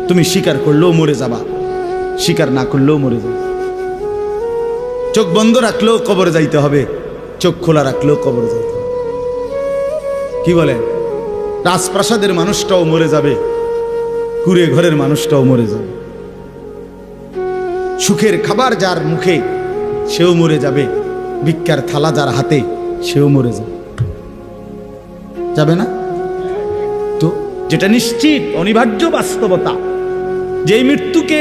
তুমি স্বীকার করলেও মরে যাবা, স্বীকার না করলেও মরে যাবে। চোখ বন্ধ রাখলেও কবরে যাইতে হবে, চোখ খোলা রাখলেও কবরে যাইতে হবে। কি বলেন? রাজপ্রাসাদের মানুষটাও মরে যাবে, কুড়ে ঘরের মানুষটাও মরে যাবে। সুখের খাবার যার মুখে সেও মরে যাবে, ভিক্ষার থালা যার হাতে সেও মরে যাবে। যাবে না? তো যেটা নিশ্চিত অনিবার্য বাস্তবতা, যে মৃত্যুকে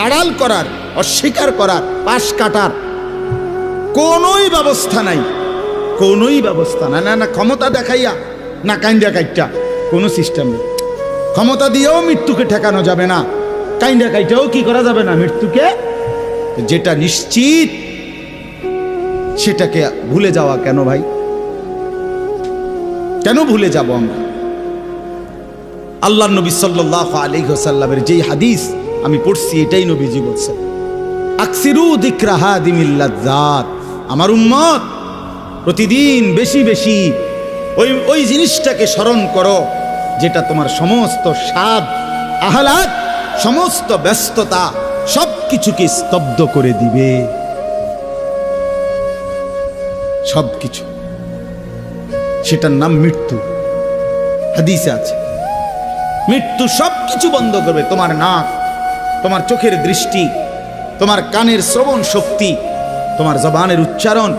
আড়াল করার, অস্বীকার করার, পাশ কাটার কোনোই ব্যবস্থা নাই, কোনোই ব্যবস্থা নাই। না ক্ষমতা দেখাইয়া, না কাইন্দা কাইটা, কোনো সিস্টেম নেই। ক্ষমতা দিয়েও মৃত্যুকে ঠেকানো যাবে না, কাইন্দা কাইটাও কি করা যাবে না মৃত্যুকে। যেটা নিশ্চিত সেটাকে ভুলে যাওয়া কেন ভাই? কেন ভুলে যাব আমরা? আল্লাহর নবী সাল্লাল্লাহু আলাইহি ওয়াসাল্লামের যেই হাদিস আমি পড়ছি, এটাই নবীজি বলছেন, আকসিরু যিকরা হাদিমিল লাযযাত। আমার উম্মত প্রতিদিন বেশি বেশি ওই জিনিসটাকে স্মরণ করো যেটা তোমার সমস্ত স্বাদ, আহ্লাদ, সমস্ত ব্যস্ততা সবকিছুকে স্তব্ধ করে দিবে। সবকিছু, সেটার নাম মৃত্যু। হাদিসে আছে মৃত্যু সবকিছু বন্ধ করবে। তোমার নাক, তোমার চোখের দৃষ্টি, তোমার কানের শ্রবণ শক্তি, তোমার জবানের উচ্চারণ,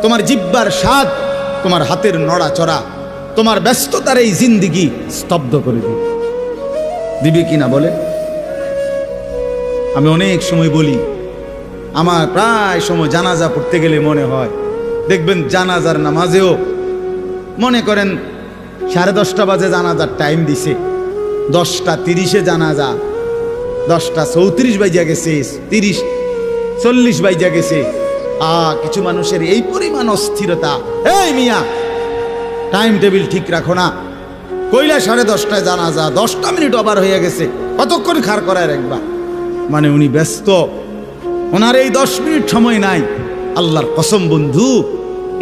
তোমার জিহ্বার স্বাদ, তোমার হাতের নড়াচড়া, তোমার ব্যস্ততার এই জিন্দিগি স্তব্ধ করে দিবে। দিবে কিনা বলে? আমি অনেক সময় বলি, আমার প্রায় সময় জানাজা পড়তে গেলে মনে হয়, দেখবেন জানাজার নামাজেও মনে করেন 10:30 বাজে জানাজার টাইম দিছে, 10:30 জানাজা, 10:34 বাজে গেছে, 30-40 বাজে গেছে। কিছু মানুষের এই পরিমাণ অস্থিরতা, এই মিয়া টাইম টেবিল ঠিক রাখো না, কইলা 10:30টায় জানাজা, 10টা মিনিট ওভার হয়ে গেছে, কতক্ষণ খাড় করায় রাখবা? মানে উনি ব্যস্ত, ওনার এই 10 মিনিট সময় নাই। আল্লাহর কসম বন্ধু,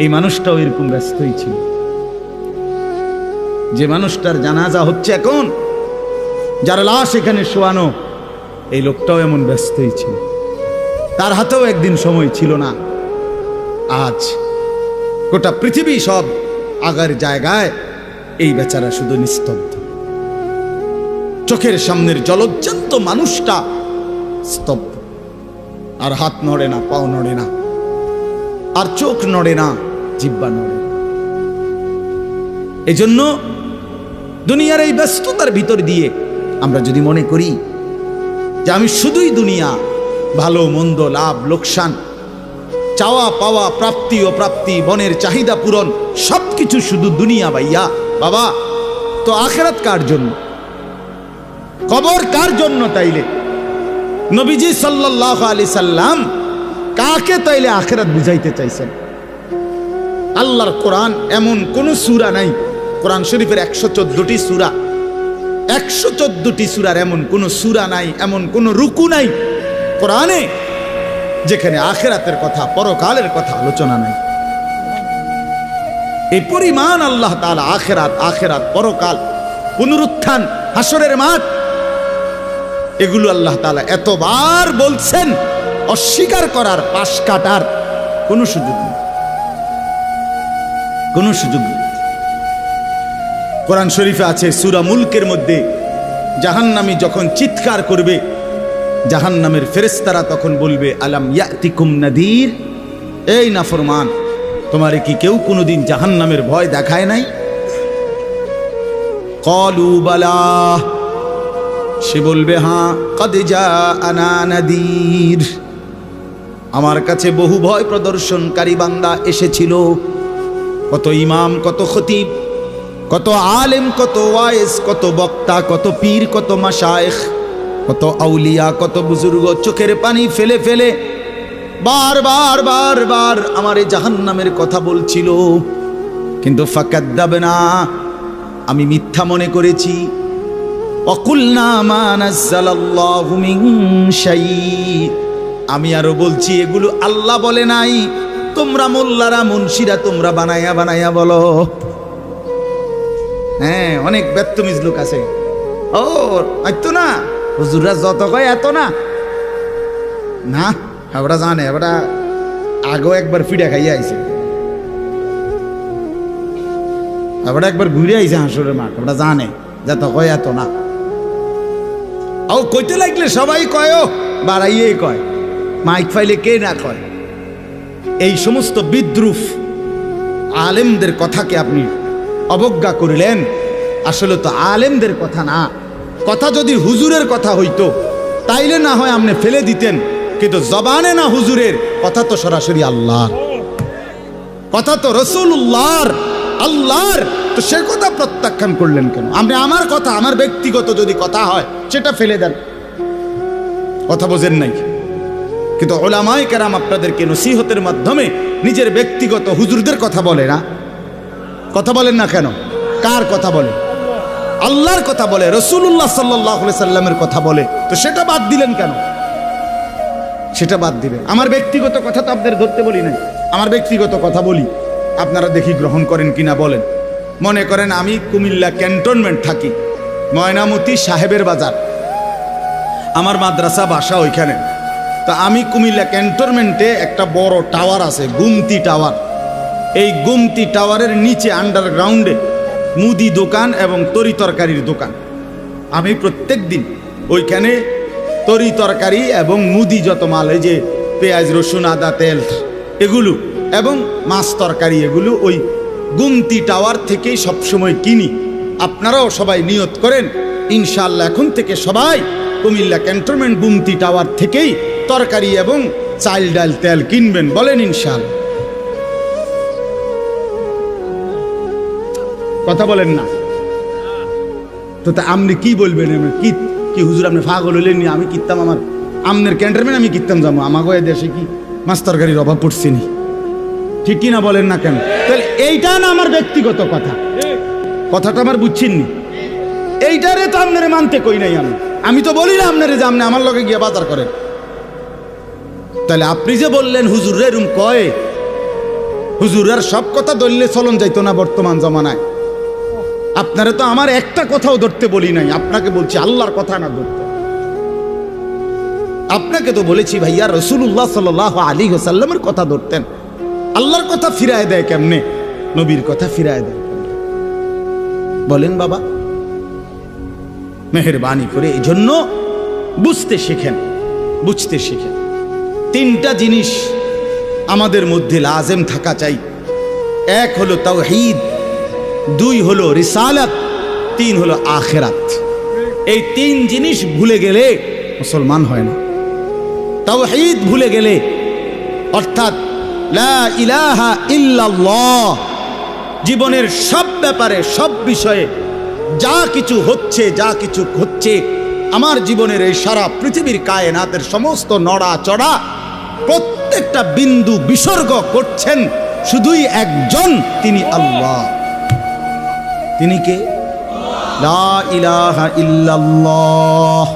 এই মানুষটাও এরকম ব্যস্তই ছিল। যে মানুষটার জানাজা হচ্ছে এখন, যার লাশ এখানে শোয়ানো, এই লোকটাও এমন ব্যস্তই ছিল। তার হাতেও একদিন সময় ছিল না। আজ গোটা পৃথিবী সব আগার জায়গায়, এই বেচারা শুধু নিস্তব্ধ। চোখের সামনের জলজ্জান্ত মানুষটা স্তব্ধ, আর হাত নড়ে না, পাও নড়ে না, আর চোখ নড়ে না, জিহ্বা নড়ে না। এজন্য দুনিয়ার এই ব্যস্ততার ভিতর দিয়ে আমরা যদি মনে করি যে আমি শুধুই দুনিয়া, ভালো মন্দ, লাভ লোকসান, চাওয়া পাওয়া, প্রাপ্তি ও প্রাপ্তি, মনের চাহিদা পূরণ, সবকিছু শুধু দুনিয়া ভাইয়া, বাবা তো আখিরাত কার জন্য? কবর কার জন্য? তাইলে নবীজি সাল্লাল্লাহু আলাইহি সাল্লাম কাকে তাইলে আখিরাত বুঝাইতে চাইছেন? আল্লাহর কোরআন এমন কোন সূরা নাই, কোরআন শরীফের 114টি সূরা, 114টি সূরার এমন কোন সূরা নাই, এমন কোন রুকু নাই কোরআনে যেখানে আখিরাতের কথা, পরকালের কথা আলোচনা নাই। এই পরিমাণ আল্লাহ তাআলা আখিরাত, আখিরাত, পরকাল, পুনরুত্থান, হাসরের মাঠ, এগুলো আল্লাহ তাআলা এতবার বলছেন, অস্বীকার করার, পাশ কাটার কোনো সুযোগ নেই, কোনো সুযোগ নেই। কোরআন শরীফে আছে সূরা মুলকের মধ্যে, জাহান্নামী যখন চিৎকার করবে, জাহান্নামের ফেরেশতারা তখন বলবে, আলাম ইয়াতিকুম নাদির, এই নাফরমান, তোমারে কি কেউ কোনোদিন জাহান্নামের ভয় দেখায় নাই? ক্বালু বালা, সে বলবে হ্যাঁ, কদ জাআনা নাদির, আমার কাছে বহু ভয় প্রদর্শনকারী বান্দা এসেছিল। কত ইমাম, কত খতিব, কত আলেম, কত ওয়াইজ, কত বক্তা, কত পীর, কত মাশায়েখ, কত আউলিয়া, কত বুজুর্গ চোখের পানি ফেলে ফেলে বারবার বারবার আমার এই জাহান্নামের কথা বলছিল, কিন্তু ফাকাদ্দাবনা, আমি মিথ্যা মনে করেছি। ওয়াকুলনা মা নাযালাল্লাহু মিন শাই, আমি আরো বলছি এগুলো আল্লাহ বলে নাই, তোমরা মোল্লারা, মুন্সিরা তোমরা বানায়া বানায়া বলো। হ্যাঁ, অনেক বেত্তমিজ লোক আছে, ও আইতো না, হুজুররা যত কয় এত না, না ওরা জানে, ওরা আগেও একবার ফিডা খাইয়া আইছে, ওরা একবার ঘুরে আইছে হাসুরের মাঠ, ওরা জানে যত কয় এত না। ও কইতে লাগলে সবাই কয়, বাড়াইয়েই কয়, মাইক ফাইলে কে না কয়। এই সমস্ত বিদ্রুপ আলেমদের কথাকে আপনি অবজ্ঞা করিলেন। আসলে তো আলেমদের কথা না, কথা যদি হুজুরের কথা হইতো তাইলে না হয় আপনি ফেলে দিতেন, কিন্তু জবানে না হুজুরের কথা, তো সরাসরি আল্লাহর কথা, তো রাসূলুল্লাহর, আল্লাহর, তো সে কথা প্রত্যাখ্যান করলেন কেন? আপনি আমার কথা, আমার ব্যক্তিগত যদি কথা হয় সেটা ফেলে দেন, কথা বোঝেন নাই। কিন্তু উলামায়ে কেরাম আপনাদেরকে নসিহতের মাধ্যমে নিজের ব্যক্তিগত হুজুরদের কথা বলে না, কথা বলেন না কেন? কার কথা বলে? আল্লাহর কথা বলে, রাসূলুল্লাহ সাল্লাল্লাহু আলাইহি সাল্লামের কথা বলে, তো সেটা বাদ দিলেন কেন? সেটা বাদ দিবেন। আমার ব্যক্তিগত কথা তো আপনাদের ধরতে বলি নাই, আমার ব্যক্তিগত কথা বলি, আপনারা দেখি গ্রহণ করেন কিনা বলেন। মনে করেন আমি কুমিল্লা ক্যান্টনমেন্ট থাকি, ময়নামতি সাহেবের বাজার, আমার মাদ্রাসা বাসা ওইখানে। তা আমি কুমিল্লা ক্যান্টনমেন্টে একটা বড় টাওয়ার আছে, গুমতি টাওয়ার। এই গুমতি টাওয়ারের নিচে আন্ডারগ্রাউন্ডে মুদি দোকান এবং তরি তরকারির দোকান। আমি প্রত্যেক দিন ওইখানে তরি তরকারি এবং মুদি যত মাল, এই যে পেঁয়াজ রসুন আদা তেল এগুলো এবং মাছ তরকারি, এগুলো ওই গুমতি টাওয়ার থেকেই সবসময় কিনি। আপনারাও সবাই নিয়ত করেন ইনশাআল্লাহ এখন থেকে সবাই কুমিল্লা ক্যান্টনমেন্ট গুমতি টাওয়ার থেকেই তরকারি এবং চাল ডাল তেল কিনবেন, বলেন ইনশাআল্লাহ। কথা বলেন না তো, তা আপনি কি বলবেন? কি কি হুজুর আপনি পাগল হইলেন? আমি কিনতাম, আমার আমনের ক্যান্টনমেন্ট আমি কিনতাম যাবো, আমাকে দেশে কি মাছ তরকারির অভাব পড়ছে নি? ঠিক কিনা বলেন না কেন? তাহলে এইটা না আমার ব্যক্তিগত কথা, কথাটা আমার বুঝছেননি? এইটারে তো আপনারে মানতে কই নাই আমি তো বলি না আপনারে যে আপনি আমার লগে গিয়ে বাজার করেন। তাহলে আপনি যে বললেন হুজুর রে এরম কয়, হুজুরের সব কথা ধরলে চলন যাইতো না বর্তমান জমানায়। আপনারা তো আমার একটা কথাও ধরতে বলি নাই, আপনাকে বলছি আল্লাহর কথা না ধরতে। আপনাকে তো বলেছি ভাইয়া রাসূলুল্লাহ সাল্লাল্লাহু আলাইহি ওয়াসাল্লামের কথা ধরতেন। আল্লাহর কথা ফিরায় দেয় কেমনে? নবীর কথা ফিরায় দেয় বলেন বাবা, মেহেরবানি করে। এই জন্য বুঝতে শিখেন, বুঝতে শিখেন। তিনটা জিনিস আমাদের মধ্যে লাজেম থাকা চাই। এক হলো তাওহীদ, দুই হলো রিসালাত, তিন হলো আখিরাত। এই তিন জিনিস ভুলে গেলে মুসলমান হয় না। তাওহীদ ভুলে গেলে, অর্থাৎ লা ইলাহা ইল্লাল্লাহ, জীবনের সব ব্যাপারে সব বিষয়ে যা কিছু হচ্ছে আমার জীবনের এই সারা পৃথিবীর কায়নাতের সমস্ত নড়া চড়া প্রত্যেকটা বিন্দু বিসর্গ করছেন শুধুই একজন, তিনি আল্লাহ। তিনি কে? লা ইলাহা ইল্লাল্লাহ,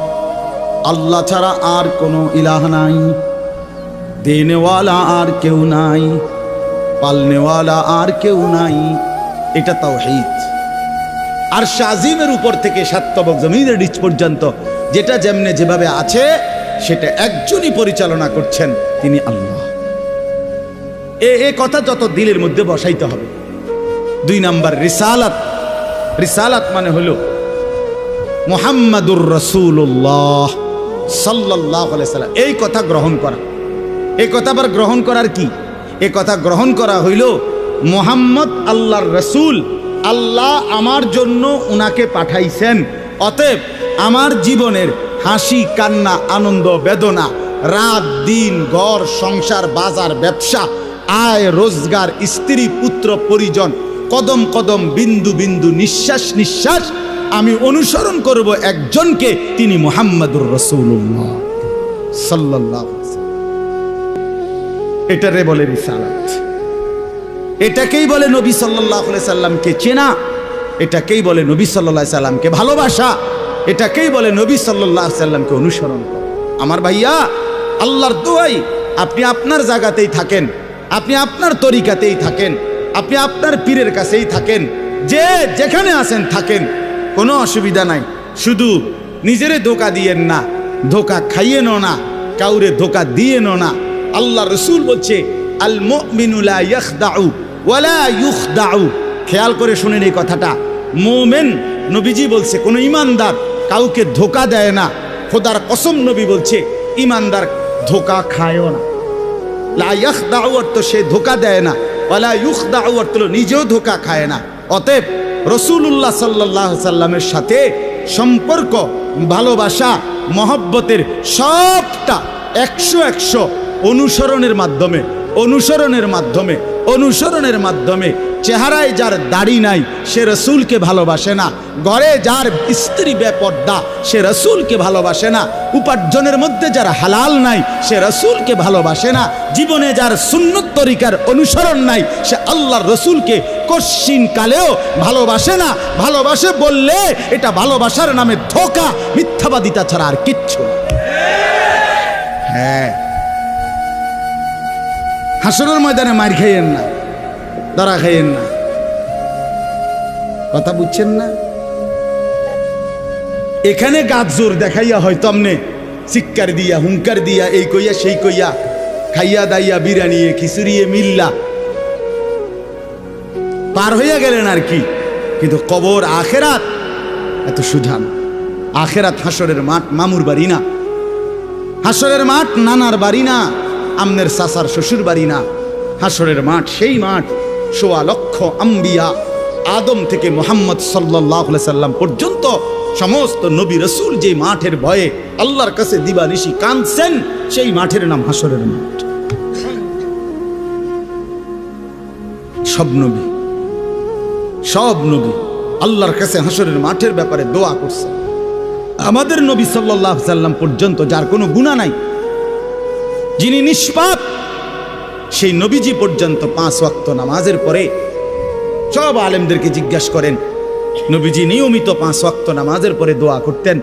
আল্লাহ ছাড়া আর কোনো ইলাহ নাই, দেনেওয়ালা আর কেউ নাই, পালনেওয়ালা আর কেউ নাই। এটা তাওহীদ। আর শাজিমের উপর থেকে সাতবক জমিনের নিচ পর্যন্ত যেটা যেমনে যেভাবে আছে সেটা একজনই পরিচালনা করছেন, তিনি আল্লাহ। এ কথা যত দিলের মধ্যে বসাইতে হবে। দুই নাম্বার রিসালাত। রিসালাত মানে হলো মুহাম্মাদুর রাসূলুল্লাহ সাল্লাল্লাহু আলাইহি সাল্লাম, এই কথা গ্রহণ করা। এই কথা আবার গ্রহণ করার কি? এই কথা গ্রহণ করা হইল মুহাম্মদ আল্লাহর রাসূল, আল্লাহ আমার জন্য উনাকে পাঠাইছেন, অতএব আমার জীবনের হাসি কান্না আনন্দ বেদনা, রাত দিন, ঘর সংসার বাজার ব্যবসা, আয় রোজগার, স্ত্রী পুত্র পরিজন, কদম কদম বিন্দু বিন্দু নিঃশ্বাস নিঃশ্বাস আমি অনুসরণ করব একজনকে, তিনি মুহাম্মাদুর রাসূলুল্লাহ সাল্লাল্লাহু আলাইহি ওয়াসাল্লাম। এটারে বলে রিসালাত। এটাকেই বলে নবী সাল্লাল্লাহু আলাইহি সাল্লামকে চেনা, এটাকেই বলে নবী সাল্লাল্লাহু আলাইহি সাল্লামকে ভালোবাসা, এটাকেই বলে নবী সাল্লাল্লাহু আলাইহি সাল্লামকে অনুসরণ করা। আমার ভাইয়া, আল্লাহর দোয়াই আপনি আপনার জায়গাতেই থাকেন, আপনি আপনার তরিকাতেই থাকেন, আপনি আপনার পীরের কাছেই থাকেন, যে যেখানে আছেন থাকেন, কোনো অসুবিধা নাই। শুধু নিজেরে ধোকা দিয়েন না, ধোকা খাইয়েন না, কাউরে ধোকা দিয়েন না। আল্লাহ রসুল বলছে আল মুমিনু লা ইয়াখদাউ ওয়ালা ইউখদাউ। খেয়াল করে শুনেন এই কথাটা। মুমিন, নবীজি বলছে, কোন ইমানদার কাউকে ধোকা দেয় না। খোদার কসম নবী বলছে ইমানদার ধোকা খায়ও না। লা ইয়াখদাউ অর্থ সে ধোকা দেয় না, ওয়ালা ইউখদাউ অর্থ নিজেও ধোকা খায় না। অতএব রাসূলুল্লাহ সাল্লাল্লাহু আলাইহি সাল্লামের সাথে সম্পর্ক, ভালোবাসা, মহব্বতের সবটা 100 অনুসরণের মাধ্যমে, অনুসরণের মাধ্যমে, অনুসরণের মাধ্যমে। চেহারায় যার দাড়ি নাই সে রসুলকে ভালোবাসে না, ঘরে যার স্ত্রী বেপর্দা সে রসুলকে ভালোবাসে না, উপার্জনের মধ্যে যার হালাল নাই সে রসুলকে ভালোবাসে না, জীবনে যার সুন্নত তরিকার অনুসরণ নাই সে আল্লাহর রসুলকে কশ্চিন কালেও ভালোবাসে না। ভালোবাসে বললে এটা ভালোবাসার নামে ধোঁকা, মিথ্যাবাদিতা ছাড়া আর কিচ্ছু না। হ্যাঁ, হাসরের ময়দানে মার খাইয়েন না, ধরা খাইয়েন না। কথা বুঝছেন না? এখানে গাছ জোর দেখাইয়া হয়তো আমনে চিৎকার দিয়া, হুঙ্কার দিয়া, এই কইয়া সেই কইয়া, খাইয়া দাইয়া, বিরানিয়ে খিচুড়িয়ে মিল্লা পার হইয়া গেলেন আর কি। কিন্তু কবর আখেরাত এত সোজা না। আখেরাত হাসরের মাঠ মামুর বাড়ি না, হাসরের মাঠ নানার বাড়ি না, আমনের সাসার শ্বশুর বাড়ি না। হাসরের মাঠ সেই মাঠ ১৬ লক্ষ আম্বিয়া, আদম থেকে মুহাম্মদ সাল্লাল্লাহু আলাইহি সাল্লাম পর্যন্ত সমস্ত নবী রাসূল যে মাঠের ভয়ে আল্লাহর কাছে দিবানিশি কাঁদছেন, সেই মাঠের নাম হাসরের মাঠ। সব নবী আল্লাহর কাছে হাসরের মাঠের ব্যাপারে দোয়া করছে। আমাদের নবী সাল্লাল্লাহু আলাইহি সাল্লাম পর্যন্ত যার কোনো গুনাহ নাই, যিনি নিষ্পাপ, সেই নবীজি পর্যন্ত 5 ওয়াক্ত নামাজের পরে সব আলেমদেরকে জিজ্ঞাসা করেন, নবীজি নিয়মিত 5 ওয়াক্ত নামাজের পরে দোয়া করতেন,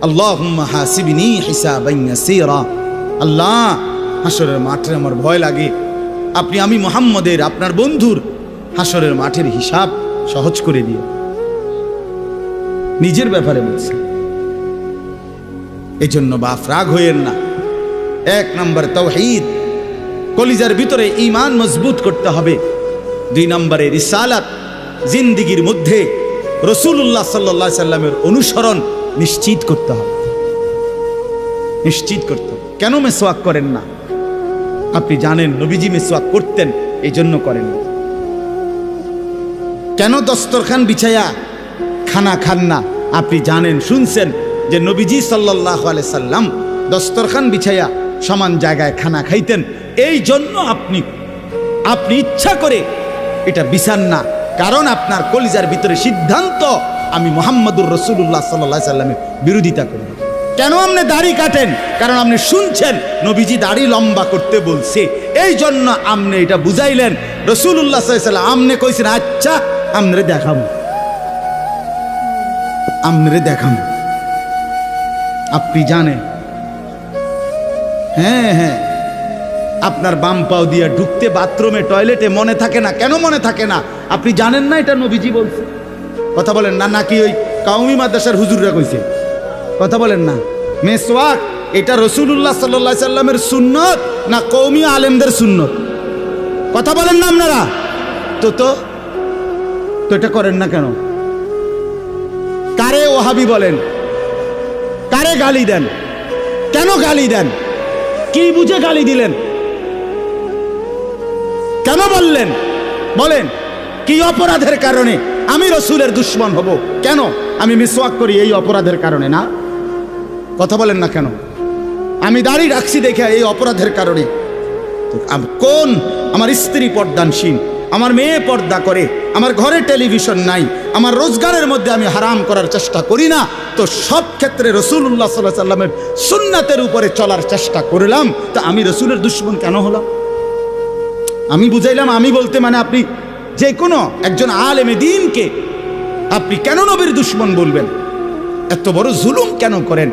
আল্লাহুম্মা হাসিবনি হিসাবান ইয়াসীরা। আল্লাহ, হাসরের মাঠে আমার ভয় লাগে, আমি মুহাম্মদের, আপনার বন্ধুর হাসরের মাঠের হিসাব সহজ করে দিও। নিজের ব্যাপারে বলছে। এজন্য বাপ রাগ হইয়েন না। 1 নম্বর তাওহীদ, কলিজার ভিতরে ঈমান মজবুত করতে হবে। 2 নম্বরে রিসালাত, জিন্দেগীর মধ্যে রাসূলুল্লাহ সাল্লাল্লাহু আলাইহি সাল্লামের অনুসরণ নিশ্চিত করতে হবে। নিশ্চিত করতে হবে। কেন মেসওয়াক করেন না? আপনি জানেন নবীজি মেসওয়াক করতেন, এই জন্য করেন না। কেন দস্তরখান বিছায়া খানা খান না? আপনি জানেন, শুনছেন যে নবীজি সাল্লাল্লাহু আলাইহি সাল্লাম দস্তরখান বিছায়া সমান জায়গায় খানা খাইতেন, এই জন্য আপনি ইচ্ছা করে এটা বিছান না। কারণ আপনার কলিজার ভিতরে সিদ্ধান্ত, আমি মুহাম্মদুর রাসূলুল্লাহ সাল্লাল্লাহু আলাইহি সাল্লামের বিরোধিতা করব। কেন আপনি দাড়ি কাটেন? কারণ আপনি শুনছেন নবীজি দাড়ি লম্বা করতে বলছে, এই জন্য আপনি এটা বুঝাইলেন। রাসূলুল্লাহ সাল্লাল্লাহু আলাইহি সাল্লাম আপনি কইছেন, আচ্ছা আমরে দেখাবো, আমরে দেখাবো। আপনি জানেন, হ্যাঁ, আপনার বাম পাও দিয়া ঢুকতে বাথরুমে, টয়লেটে মনে থাকে না। কেন মনে থাকে না? আপনি জানেন না এটা নবীজি বলছে। কথা বলেন না, নাকি ওই কাউমি মাদ্রাসার হুজুররা কইছে? কথা বলেন না। মেসওয়াক এটা রাসূলুল্লাহ সাল্লাল্লাহু আলাইহি সাল্লামের সুন্নত না কওমি আলেমদের সুন্নত? কথা বলেন না আপনারা। তো এটা করেন না কেন? কারে ওহাবি বলেন? কারে গালি দেন? কেন গালি দেন? কি বুঝে গালি দিলেন? কেন বললেন? বলেন, কি অপরাধের কারণে আমি রাসূলের দুশমন হব? কেন? আমি মিসওয়াক করি এই অপরাধের কারণে না? কথা বলেন না কেন? আমি দাড়ি রাখছি দেখে এই অপরাধের কারণে? কোন আমার স্ত্রী পর্দানশীল, আমার মেয়ে পর্দা করে, আমার ঘরে টেলিভিশন নাই, আমার রোজগারের মধ্যে আমি হারাম করার চেষ্টা করি না, তো সব ক্ষেত্রে রাসূলুল্লাহ সাল্লাল্লাহু আলাইহি সাল্লামের সুন্নাতের উপরে চলার চেষ্টা করলাম, তা আমি রাসূলের দুশমন কেন হলাম? আমি বুঝাইলাম, আমি বলতে মানে আপনি যে কোনো একজন আলেমে দ্বীনকে আপনি কেন নবীর দুশমন বলবেন? এত বড় জুলুম কেন করেন?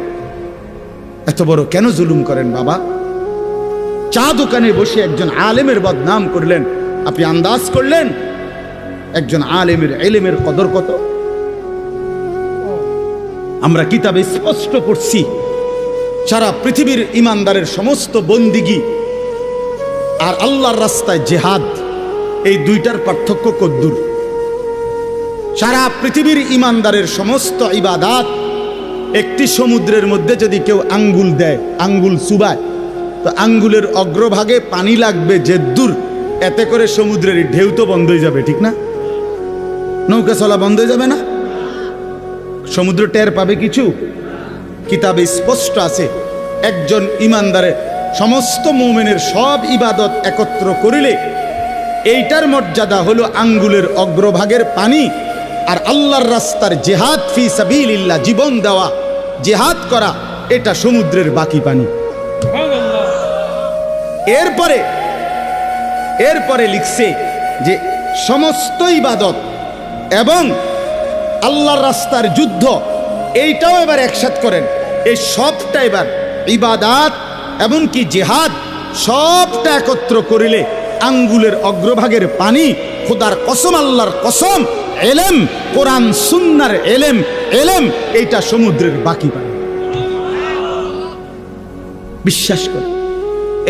এত বড় কেন জুলুম করেন বাবা? চা দোকানে বসে একজন আলেমের বদনাম করলেন, আপনি আন্দাজ করলেন একজন আলেমের ইলমের কদর কত? আমরা কিতাবে স্পষ্ট পড়ছি সারা পৃথিবীর ইমানদারের সমস্ত বন্দিগি আর আল্লাহর রাস্তায় জেহাদ, এই দুইটার পার্থক্য কদ্দুর। সারা পৃথিবীর ইমানদারের সমস্ত ইবাদাত একটি সমুদ্রের মধ্যে যদি কেউ আঙ্গুল দেয়, আঙ্গুল চুবায়, তো আঙ্গুলের অগ্রভাগে পানি লাগবে যে দূর, এতে করে সমুদ্রের ঢেউ তো বন্ধ হয়ে যাবে, ঠিক না? নৌকা চলা বন্ধ হয়ে যাবে না? সমুদ্র টের পাবে কিছু? কিতাবে স্পষ্ট আছে একজন ইমানদারের সমস্ত মুমিনের সব ইবাদত একত্র করিলে এইটার মর্যাদা হলো আঙ্গুলের অগ্রভাগের পানি। আর আল্লাহর রাস্তার জিহাদ ফি সাবিলিল্লাহ, জীবন দেওয়া, জিহাদ করা, এটা সমুদ্রের বাকি পানি। এরপরে লিখছে যে সমস্ত ইবাদত এবং আল্লাহর রাস্তার যুদ্ধ, এইটাও এবার একসাথ করেন। এই সবটা এবার ইবাদাত এমনকি জিহাদ সবটা একত্র করিলে আঙ্গুলের অগ্রভাগের পানি, খোদার কসম, আল্লাহর কসম, এলেম, কোরআন সুন্নাহর এলেম, এইটা সমুদ্রের বাকি পানি। বিশ্বাস করে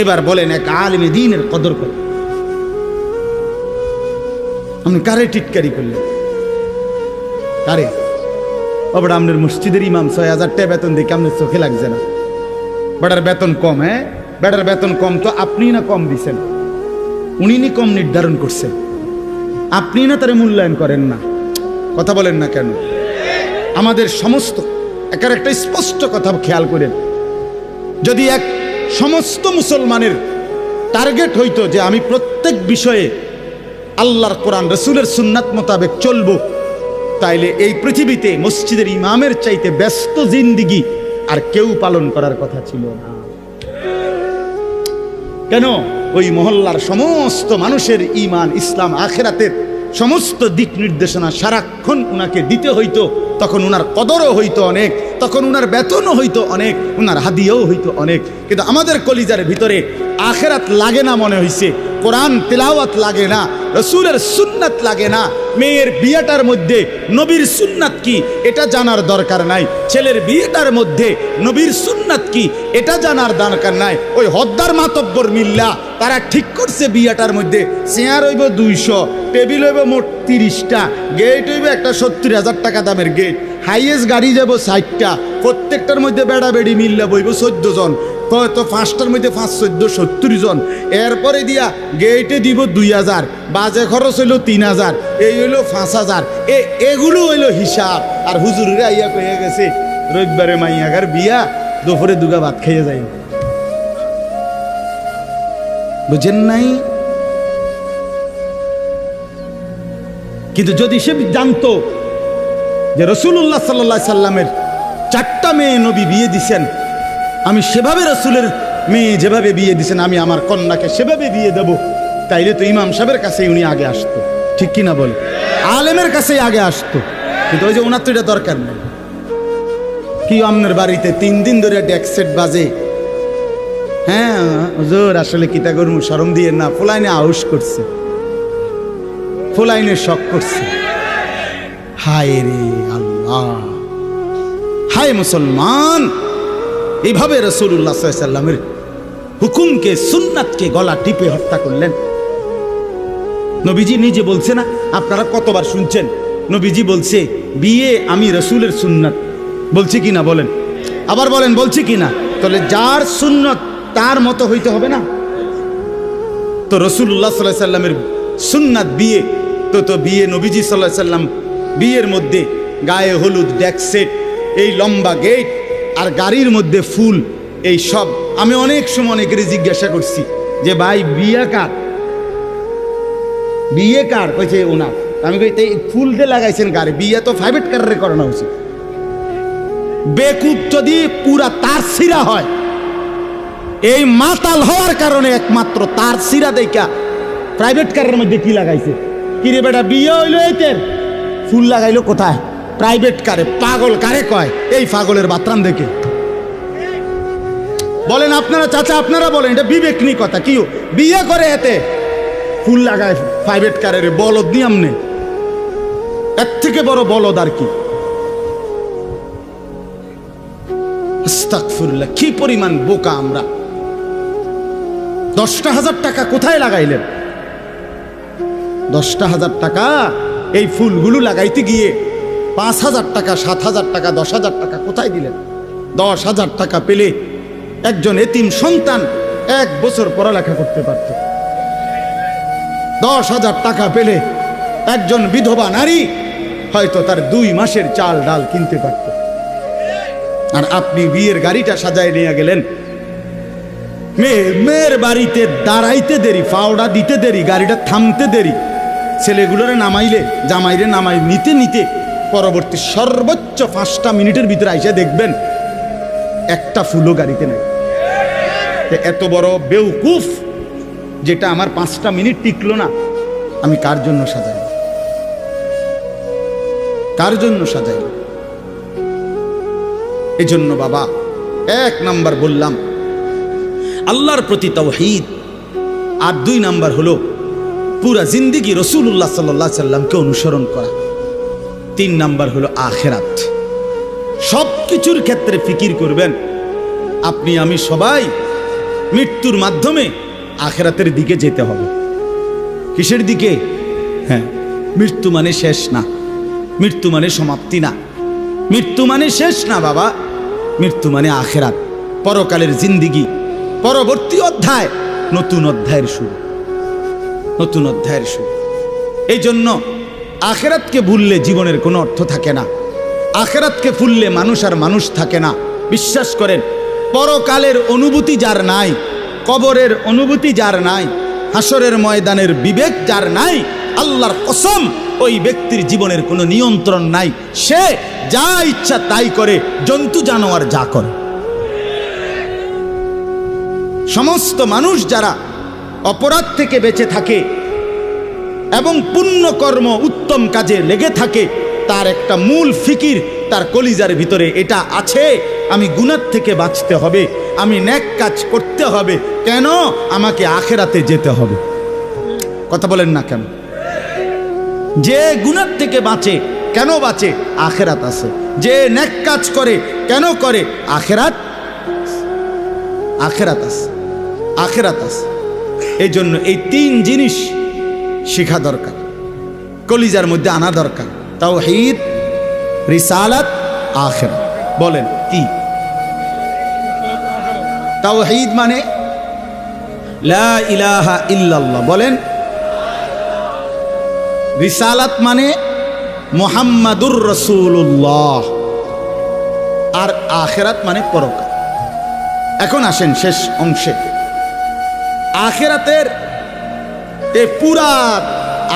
এবার বলেন এক আলেমে দ্বীনের কদর করে আপনি কারে টিটকারি করলেন? কারে? ওটা আপনার মসজিদের ইমাম ৬,০০০ টাকা বেতন দেখে আপনার চোখে লাগছে না? বেটার বেতন কম। হ্যাঁ, বেটার বেতন কম তো আপনি না কম দিছেন, উনি নি কম নির্ধারণ করছেন, আপনি না তারে মূল্যায়ন করেন না। কথা বলেন না কেন? আমাদের সমস্ত একার একটা স্পষ্ট কথা খেয়াল করেন, যদি এক সমস্ত মুসলমানের টার্গেট হইতো যে আমি প্রত্যেক বিষয়ে আল্লাহর কোরআন রসুলের সুন্নাত মোতাবেক চলবো, তাইলে এই পৃথিবীতে মসজিদের ইমামের চাইতে ব্যস্ত জিন্দিগি আর কেউ পালন করার কথা ছিল না। কেন? ওই মহল্লার সমস্ত মানুষের ঈমান, ইসলাম, আখিরাতের সমস্ত দিক নির্দেশনা সারাক্ষণ উনাকে দিতে হইতো। তখন উনার কদরও হইতো অনেক, তখন উনার বেতনও হইতো অনেক, উনার হাদিয়াও হইতো অনেক। কিন্তু আমাদের কলিজার ভিতরে আখিরাত লাগে না মনে হইছে, কোরআন তিলাওয়াত লাগে না, রসুলের সুন্নাত লাগে না, মেয়ের বিয়েটার মধ্যে নবীর সুন্নাত কি এটা জানার দরকার নাই, ছেলের বিয়েটার মধ্যে নবীর সুন্নাত কি এটা জানার দরকার নাই। ওই হদ্দার মাতব্বর মিল্লা তারা ঠিক করছে বিয়েটার মধ্যে চেয়ার হইব ২০০, টেবিল হইব মোট ৩০টা, গেট হইব একটা ৭০,০০০ টাকা দামের গেট, হাইয়েস্ট গাড়ি যাব ৬০টা, প্রত্যেকটার মধ্যে বেড়া বেড়ি মিল্লা বইব ১৪ জন, তো ৫টার মধ্যে ৫, ১৪, ৭০ জন। এরপরে দিয়া গেটে দিব ২,০০০, বাজে খরচ হইল ৩,০০০, এই হইল ৫,০০০। এগুলো হইল হিসাব। আর হুজুরেরা আইয়া কয়ে গেছে রবিবারে মাইয়াগার বিয়া, দুপুরে দুগা ভাত খাইয়ে যাই। বুঝেন নাই? কিন্তু যদি সে জানতো যে রাসূলুল্লাহ সাল্লাল্লাহু আলাইহি সাল্লামের ৪টা মেয়ে নবী বিয়ে দিছেন, আমি সেভাবে রাসূলের মেয়ে যেভাবে বিয়ে দিছেন আমি আমার কন্যাকে সেভাবে বিয়ে দেব, তাইলে তো ইমাম সাহেবের কাছেই উনি আগে আসতো, ঠিক কিনা বল? আলেমের কাছেই আগে আসতো। কিন্তু ওই যে ওনার তো এটা দরকার নেই। কি আপনার বাড়িতে ৩ দিন ধরে ডেক সেট বাজে? হ্যাঁ হুজুর, আসলে কিতা করবো, শরম দিয়ে না, ফুলাইনে আউশ করছে, ফুলাইনে শখ করছে। হায় রে আল্লাহ, হায় মুসলমান, এইভাবে রাসূলুল্লাহ সাল্লাল্লাহু আলাইহি সাল্লামের হুকুমকে, সুন্নাতকে গলা টিপে হত্যা করলেন। নবীজি নিজে বলছে না, আপনারা কতবার শুনছেন, নবীজি বলছে বিয়ে আমি রাসূলের সুন্নাত, বলছি কি না বলেন? আবার বলেন বলছি কি না? তাহলে যার সুন্নাত তার মতো হইতে হবে না? তো রাসূলুল্লাহ সাল্লাল্লাহু আলাইহি সাল্লামের সুন্নাত বিয়ে, তো বিয়ে নবীজি সাল্লাল্লাহু আলাইহি সাল্লাম বিয়ের মধ্যে গায়ে হলুদ, ডেক সেট, এই লম্বা গেট আর গাড়ির মধ্যে ফুল, এই সব। আমি অনেক সময় অনেকেরই জিজ্ঞাসা করছি যে ভাই বিয়ে কার, বিয়ে কার? কইছে ওনার। আমি কই এই ফুল দিয়ে লাগাইছেন গাড়ি, বিয়ে তো প্রাইভেট কারে করানো উচিত। বেকুব যদি পুরা তার সিরা হয়, এই মাতাল হওয়ার কারণে একমাত্র তার সিরা দেখা প্রাইভেট কারের মধ্যে কি লাগাইছে। কিরে বেটা, বিয়ে হইলো এতের, ফুল লাগাইলো কোথায়? প্রাইভেট কারে। পাগল কারে কয়? এই পাগলের বাতরান দেখে। বলেন আপনারা, চাচা আপনারা বলেন, এটা বিবেক নি কথা। কি বিয়ে করে এতে ফুল লাগায় প্রাইভেট কারের? বলদ নিয়ম নেই, এর থেকে বড় বলদ আর কি। আস্তাগফিরুল্লাহ, কি পরিমাণ বোকা আমরা। 10,000 টাকা কোথায় লাগাইলেন? 10,000 টাকা এই ফুলগুলো লাগাইতে গিয়ে 5,000 টাকা, 7,000 টাকা, 10,000 টাকা কোথায় দিলেন? 10,000 টাকা পেলে একজন এতিম সন্তান 1 বছর পড়ালেখা করতে পারত। 10,000 টাকা পেলে একজন বিধবা নারী হয়তো তার 2 মাসের চাল ডাল কিনতে পারত। আর আপনি বিয়ের গাড়িটা সাজায় নিয়ে গেলেন, মেয়ের বাড়িতে দাঁড়াইতে দেরি, ফাওড়া দিতে দেরি, গাড়িটা থামতে দেরি, ছেলেগুলোরে নামাইলে জামাইরে নামাই নিতে নিতে পরবর্তী সর্বোচ্চ 5টা মিনিটের ভিতরে আইসা দেখবেন একটা ফুলও গাড়িতে নাই। এত বড় বেউকুফ যেটা আমার 5টা মিনিট টিকলো না, আমি কার জন্য সাজাই? কার জন্য সাজাই? এই জন্য বাবা 1 নাম্বার বললাম আল্লাহর প্রতি তাওহীদ, আর 2 নাম্বার হলো পুরা জিন্দেগি রাসূলুল্লাহ সাল্লাল্লাহু আলাইহি সাল্লামকে অনুসরণ করা। 3 নাম্বার হলো আখিরাত। সব কিছুর ক্ষেত্রে ফিকির করবেন। আপনি আমি সবাই মৃত্যুর মাধ্যমে আখিরাতের দিকে যেতে হবে। কিসের দিকে? হ্যাঁ, মৃত্যু মানে শেষ না, মৃত্যু মানে সমাপ্তি না, মৃত্যু মানে শেষ না বাবা। মৃত্যু মানে আখিরাত, পরকালের জিন্দেগি, পরবর্তী অধ্যায়, নতুন অধ্যায়ের শুরু, নতুন অধ্যায়ের শুরু। এই জন্য আখিরাতকে ভুললে জীবনের কোনো অর্থ থাকে না। আখিরাতকে ভুললে মানুষ আর মানুষ থাকে না। বিশ্বাস করেন, পরকালের অনুভূতি যার নাই, কবরের অনুভূতি যার নাই, হাসরের ময়দানের বিবেক যার নাই, আল্লাহর কসম ওই ব্যক্তির জীবনের কোনো নিয়ন্ত্রণ নাই। সে যা ইচ্ছা তাই করে, জন্তু জানোয়ার যা করে। সমস্ত মানুষ যারা অপরাধ থেকে বেঁচে থাকে এবং পুণ্যকর্ম উত্তম কাজে লেগে থাকে, তার একটা মূল ফিকির তার কলিজার ভিতরে এটা আছে, আমি গুনাহ থেকে বাঁচতে হবে, আমি নেক কাজ করতে হবে। কেন? আমাকে আখিরাতে যেতে হবে। কথা বলেন না কেন? যে গুনাহ থেকে বাঁচে, কেন বাঁচে? আখিরাত আছে। যে নেক কাজ করে, কেন করে? আখিরাত, আখিরাত আছে, আখিরাত আছে। এই জন্য এই 3 জিনিস শেখা দরকার, কলিজার মধ্যে আনা দরকার। তাওহীদ, রিসালাত, আখিরাত। বলেন কি? তাওহীদ মানে লা ইলাহা ইল্লাল্লাহ, বলেন। রিসালাত মানে মুহাম্মাদুর রাসূলুল্লাহ, আর আখিরাত মানে পরকাল। এখন আসেন শেষ অংশে। আখিরাতের এই পুরা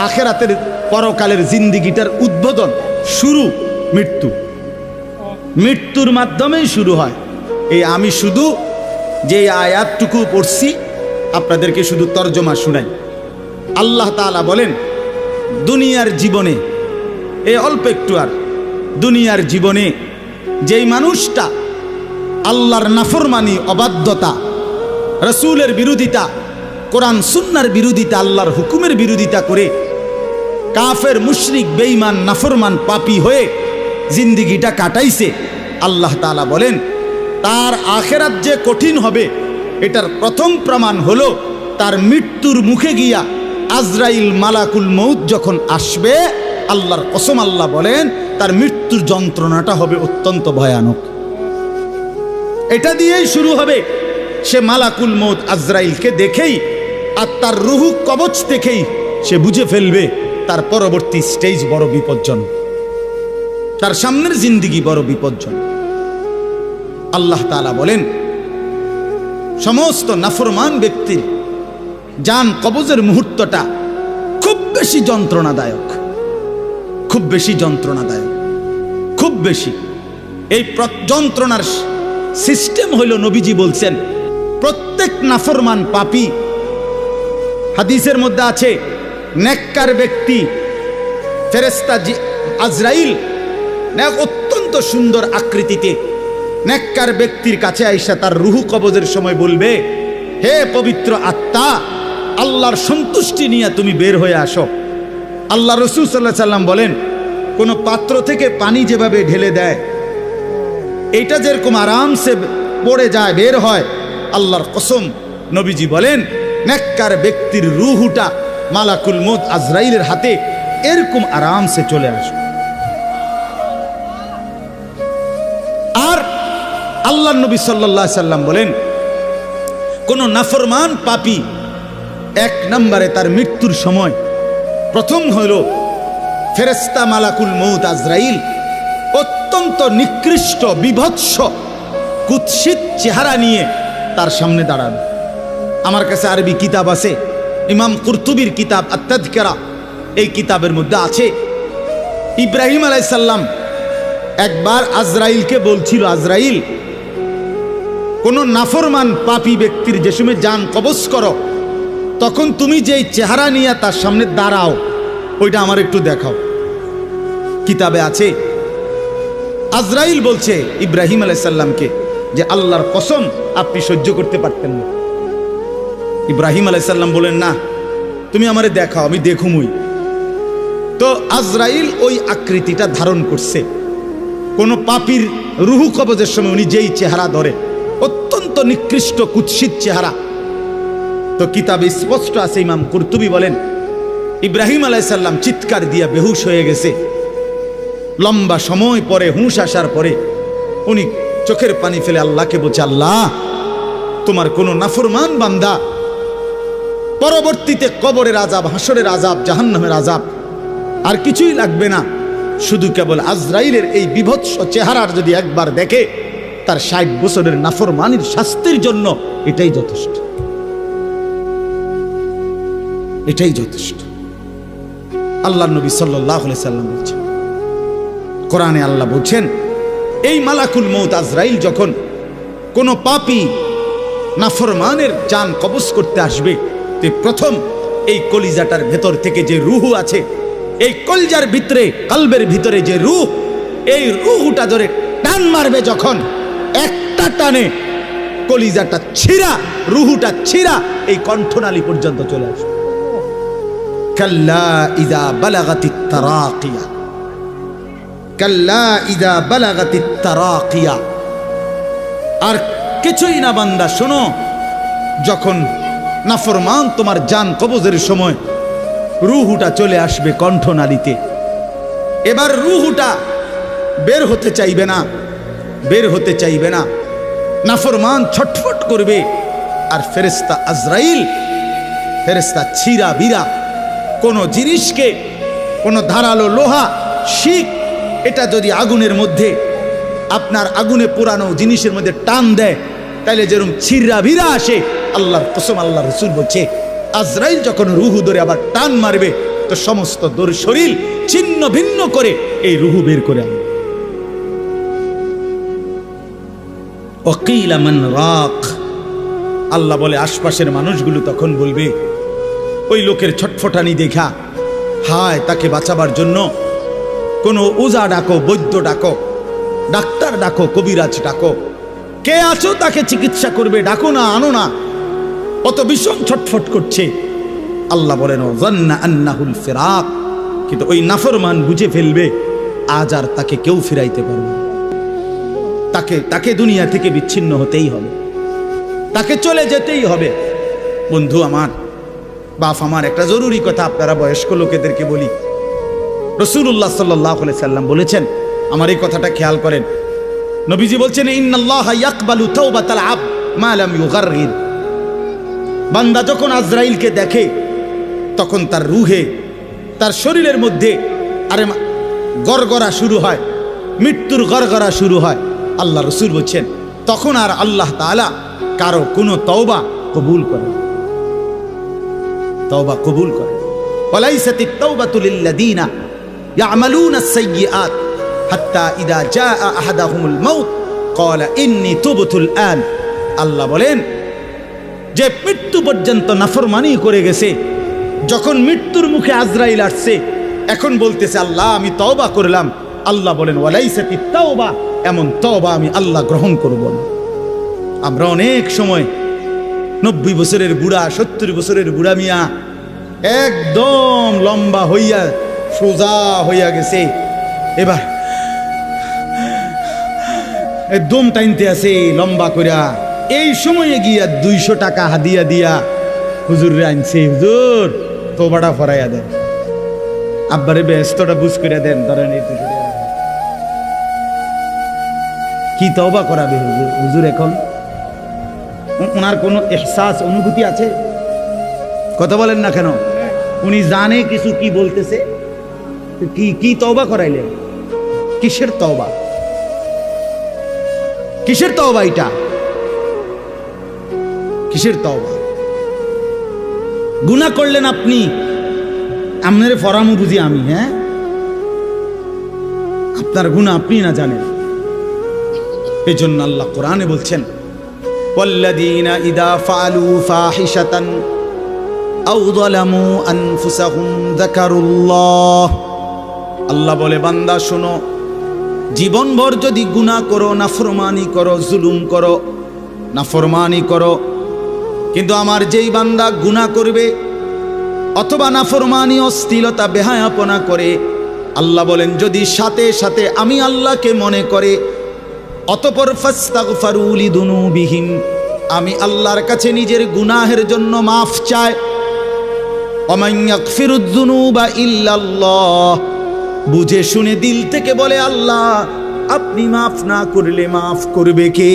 আখিরাতের পরকালের জিন্দেগিটার উদ্বোধন, শুরু মৃত্যু। মৃত্যুর মাধ্যমেই শুরু হয়। এই আমি শুধু যে আয়াতটুকু পড়ছি আপনাদেরকে শুধু তর্জমা শুনাই। আল্লাহ তাআলা বলেন, দুনিয়ার জীবনে, এই অল্প একটু, আর দুনিয়ার জীবনে যেই মানুষটা আল্লাহর নাফরমানি, অবাধ্যতা, রাসূলের বিরোধিতা, কোরআন সুন্নাহর বিরোধিতা, আল্লাহর হুকুমের বিরোধিতা করে কাফের, মুশরিক, বেঈমান, নাফরমান, পাপী হয়ে জিন্দেগিটা কাটাইছে, আল্লাহ তাআলা বলেন তার আখিরাত যে কঠিন হবে এটার প্রথম প্রমাণ হলো তার মৃত্যুর মুখে গিয়া আজরাইল, মালাকুল মউত যখন আসবে, আল্লাহর কসম আল্লাহ বলেন তার মৃত্যুর যন্ত্রণাটা হবে অত্যন্ত ভয়ানক। এটা দিয়েই শুরু হবে। সে মালাকুল মউত আজরাইলকে দেখেই আর তার রুহু কবচ দেখেই সে বুঝে ফেলবে তার পরবর্তী স্টেজ বড় বিপজ্জনক, তার সামনের জিন্দেগি বড় বিপজ্জনক। আল্লাহ তাআলা বলেন সমস্ত নাফরমান ব্যক্তির জান কবজের মুহূর্তটা খুব বেশি যন্ত্রণাদায়ক, খুব বেশি যন্ত্রণাদায়ক, খুব বেশি। এই যন্ত্রণার সিস্টেম হইল, নবীজি বলছেন প্রত্যেক নাফরমান পাপী, হাদিসের মধ্যে আছে নেককার ব্যক্তি, ফেরেশতা আজরাইল অত্যন্ত সুন্দর আকৃতিতে নেককার ব্যক্তির কাছে আইসা তার রুহু কবজের সময় বলবে, হে পবিত্র আত্মা, আল্লাহর সন্তুষ্টি নিয়ে তুমি বের হয়ে আসো। আল্লাহ রাসূল সাল্লাল্লাহু আলাইহি সাল্লাম বলেন, কোন পাত্র থেকে পানি যেভাবে ঢেলে দেয় এটা যেরকম আরামসে পড়ে যায়, বের হয়, আল্লাহর কসম নবীজি বলেন নেককার ব্যক্তির রূহটা মালাকুল মউত আজরাইলের হাতে এরকম আরামসে চলে আসবে। আর আল্লাহর নবী সাল্লাল্লাহু আলাইহি সাল্লাম বলেন কোন নাফরমান পাপী এক নম্বরে তার মৃত্যুর সময় প্রথম হলো ফেরেশতা মালাকুল মউত আজরাইল অত্যন্ত নিকৃষ্ট বিভৎস কুৎসিত চেহারা নিয়ে তার সামনে দাঁড়াবে। আমার কাছে আরবি কিতাব আছে, ইমাম কুরতুবির কিতাব আত-তাযকিরা, এই কিতাবের মধ্যে আছে ইব্রাহিম আলাইহিস সালাম একবার আজরাইলকে বলছিল, আজরাইল কোন নাফরমান পাপী ব্যক্তির যে সময় জান কবজ করো তখন তুমি যেই চেহারা নিয়ে তার সামনে দাঁড়াও ওইটা আমার একটু দেখাও। কিতাবে আছে আজরাইল বলছে ইব্রাহিম আলাইহিস সালামকে যে আল্লাহর কসম আপনি সহ্য করতে পারতেন না। ইব্রাহিম আলাইহিস সালাম বলেন না তুমি আমারে দেখাও, আমি দেখুমই। তো আজরাইল ওই আকৃতিটা ধারণ করছে। কোন পাপীর রুহু কবজের সময় উনি যেই চেহারা ধরে অত্যন্ত নিকৃষ্ট কুৎসিত চেহারা। তো কিতাবে স্পষ্ট আছে, ইমাম কুরতুবী বলেন ইব্রাহিম আলাইহিস সালাম চিৎকার দিয়া বেহুশ হয়ে গেছে। লম্বা সময় পরে হুঁশ আসার পরে উনি চোখের পানি ফেলে আল্লাহকে বলছে, আল্লাহ তোমার কোন নাফরমান বান্দা পরবর্তীতে কবরের আযাব, হাসরের আযাব, জাহান্নামের আযাব আর কিছুই লাগবে না, শুধু কেবল আজরাইলের এই বিভৎস চেহারার যদি একবার দেখে তার ৬০ বছরের নাফরমানির শাস্তির জন্য এটাই যথেষ্ট, এটাই যথেষ্ট। আল্লাহর নবী সাল্লাল্লাহু আলাইহি সাল্লাম বলছেন, কোরআনে আল্লাহ বলছেন এই মালাকুল মউত আজরাইল যখন কোন পাপী নাফরমানের জান কবজ করতে আসবে তে প্রথম এই কলিজাটার ভেতর থেকে যে রূহ আছে, এই কলজার ভিতরে কলবের ভিতরে যে রূহ, এই রূহটা ধরে টান মারবে যখন একটা টানে কলিজাটা ছিঁড়া, রূহটা ছিঁড়া এই কণ্ঠনালী পর্যন্ত চলে আসবে। কাল্লা ইযা বালাগাতিত তারাকিয়া, কাল্লা ইযা বালাগাতিত তারাকিয়া। আর কিছুই না বান্দা, শোনো, যখন নাফরমান তোমার জান কবজের সময় রূহটা চলে আসবে কণ্ঠনালীতে, এবার রূহটা বের হতে চাইবে না, বের হতে চাইবে না, নাফরমান ছটফট করবে। আর ফেরেশতা আজরাইল, ফেরেশতা ছিঁড়া বিরা কোন জিনিসকে, কোন ধারালো লোহা, শিক, এটা যদি আগুনের মধ্যে আপনার আগুনে পোড়ানো জিনিসের মধ্যে টান দেয় তাহলে যেরকম ছিঁড়া ভিড়া আসে, আল্লাহর কসম আল্লাহ রাসূল বলছে আজরাইল যখন রূহ ধরে আবার টান মারবে তো সমস্ত শরীর ছিন্ন ভিন্ন করে এই রূহ বের করে আনবে। ওয়াকিলা মান রাক, আল্লাহ বলে আশপাশের মানুষগুলো তখন বলবে ওই লোকের ছটফটানি দেখা, হায় তাকে বাঁচাবার জন্য কোনো ওঝা ডাকো, বৈদ্য ডাকো, ডাক্তার ডাকো, কবিরাজ ডাকো, কে আছো তাকে চিকিৎসা করবে, ডাকো না, আনো না, অত ভীষণ ছটফট করছে। আল্লাহ বলেন যান্না আন্নাহুল ফিরাক, কিন্তু ওই নাফরমান বুঝে ফেলবে আজ আর তাকে কেউ ফিরাইতে পারবে না, তাকে দুনিয়া থেকে বিচ্ছিন্ন হতেই হবে, তাকে চলে যেতেই হবে। বন্ধু আমার, বাপ আমার, একটা জরুরি কথা আপনারা বয়স্ক লোকেদেরকে বলি। রাসূলুল্লাহ সাল্লাল্লাহু আলাইহি সাল্লাম বলেছেন, আমার এই কথাটা খেয়াল করেন, নবীজি বলছেন ইন্নাল্লাহা ইয়াকবালু তাওবাতাল আবদ মা লাম ইউগারগির। বান্দা যখন আজরাইলকে দেখে তখন তার রুহে, তার শরীরের মধ্যে আরে গড়গড়া শুরু হয়, মৃত্যুর গড়গড়া শুরু হয়। আল্লাহ রাসূল বলছেন তখন আর আল্লাহ তাআলা কারো কোনো তওবা কবুল করে, তওবা কবুল করে। ওয়ালাইসাতিত তাওবাতু লিল্লাযিনা ইয়ামালুনা আস-সাইয়্যাত হাত্তা ইযা জাআ আহাদাহুমুল মাউত ক্বালা ইন্নী তুবতুল আন। আল্লাহ বলেন যে মৃত্যু পর্যন্ত নাফরমানি করে গেছে, যখন মৃত্যুর মুখে আজরাইল আসছে এখন বলতেছে আল্লাহ আমি তওবা করলাম। আল্লাহ বলেন ওয়ালাইসাতিত তাওবা, এমন তওবা আমি আল্লাহ গ্রহণ করব না। আমরা অনেক সময় 90 বছরের বুড়া, 70 বছরের বুড়া মিয়া একদম লম্বা হইয়া সোজা হইয়া গেছে, দম টাইনতে আছে লম্বা কইরা, এই সময়ে গিয়া 200 টাকা হাদিয়া দিয়া হুজুর আনছে, হুজুর তোবাটা ফরাইয়া দেন, আব্বারে ব্যস্তটা বুঝ করে দেন, ধরেন এই 200 টাকা। কি তওবা করাবে হুজুর? হুজুর এখন ওনার কোনো এহসাস অনুভূতি আছে? কথা বলেন না কেন? উনি জানে কিছু কি বলতেছে, কি তওবা করাইলেন? কিসের তওবা? কিসের তওবা এটা? কিসের তওবা? গুনাহ করলেন আপনি, আপনারে ফরামু বুঝি আমি? হ্যাঁ, আপনার গুনাহ আপনি না জানেন। এই জন্য আল্লাহ কোরআনে বলছেন, ওয়াল্লাযীনা ইযা ফাআলু ফাহিশাতান আও যালামু আনফুসাহুম যাকারুল্লাহ। আল্লাহ বলে, বান্দা শোনো, জীবনভর যদি গুনাহ করো, নাফরমানি করো, জুলুম করো, নাফরমানি করো, কিন্তু আমার যেই বান্দা গুনাহ করবে অথবা নাফরমানি, অশ্লীলতা, বেহায়াপনা করে, আল্লাহ বলেন যদি সাথে সাথে আমি আল্লাহকে মনে করে, অতঃপর ফাস্তাগফারু লিযুনুবিহিম, আমি আল্লাহর কাছে নিজের গুনাহের জন্য মাফ চায়, ওমান ইয়াগফিরুয যুনুবা ইল্লাল্লাহ, বুঝে শুনে দিল থেকে বলে আল্লাহ আপনি মাফ না করলে মাফ করবে কে?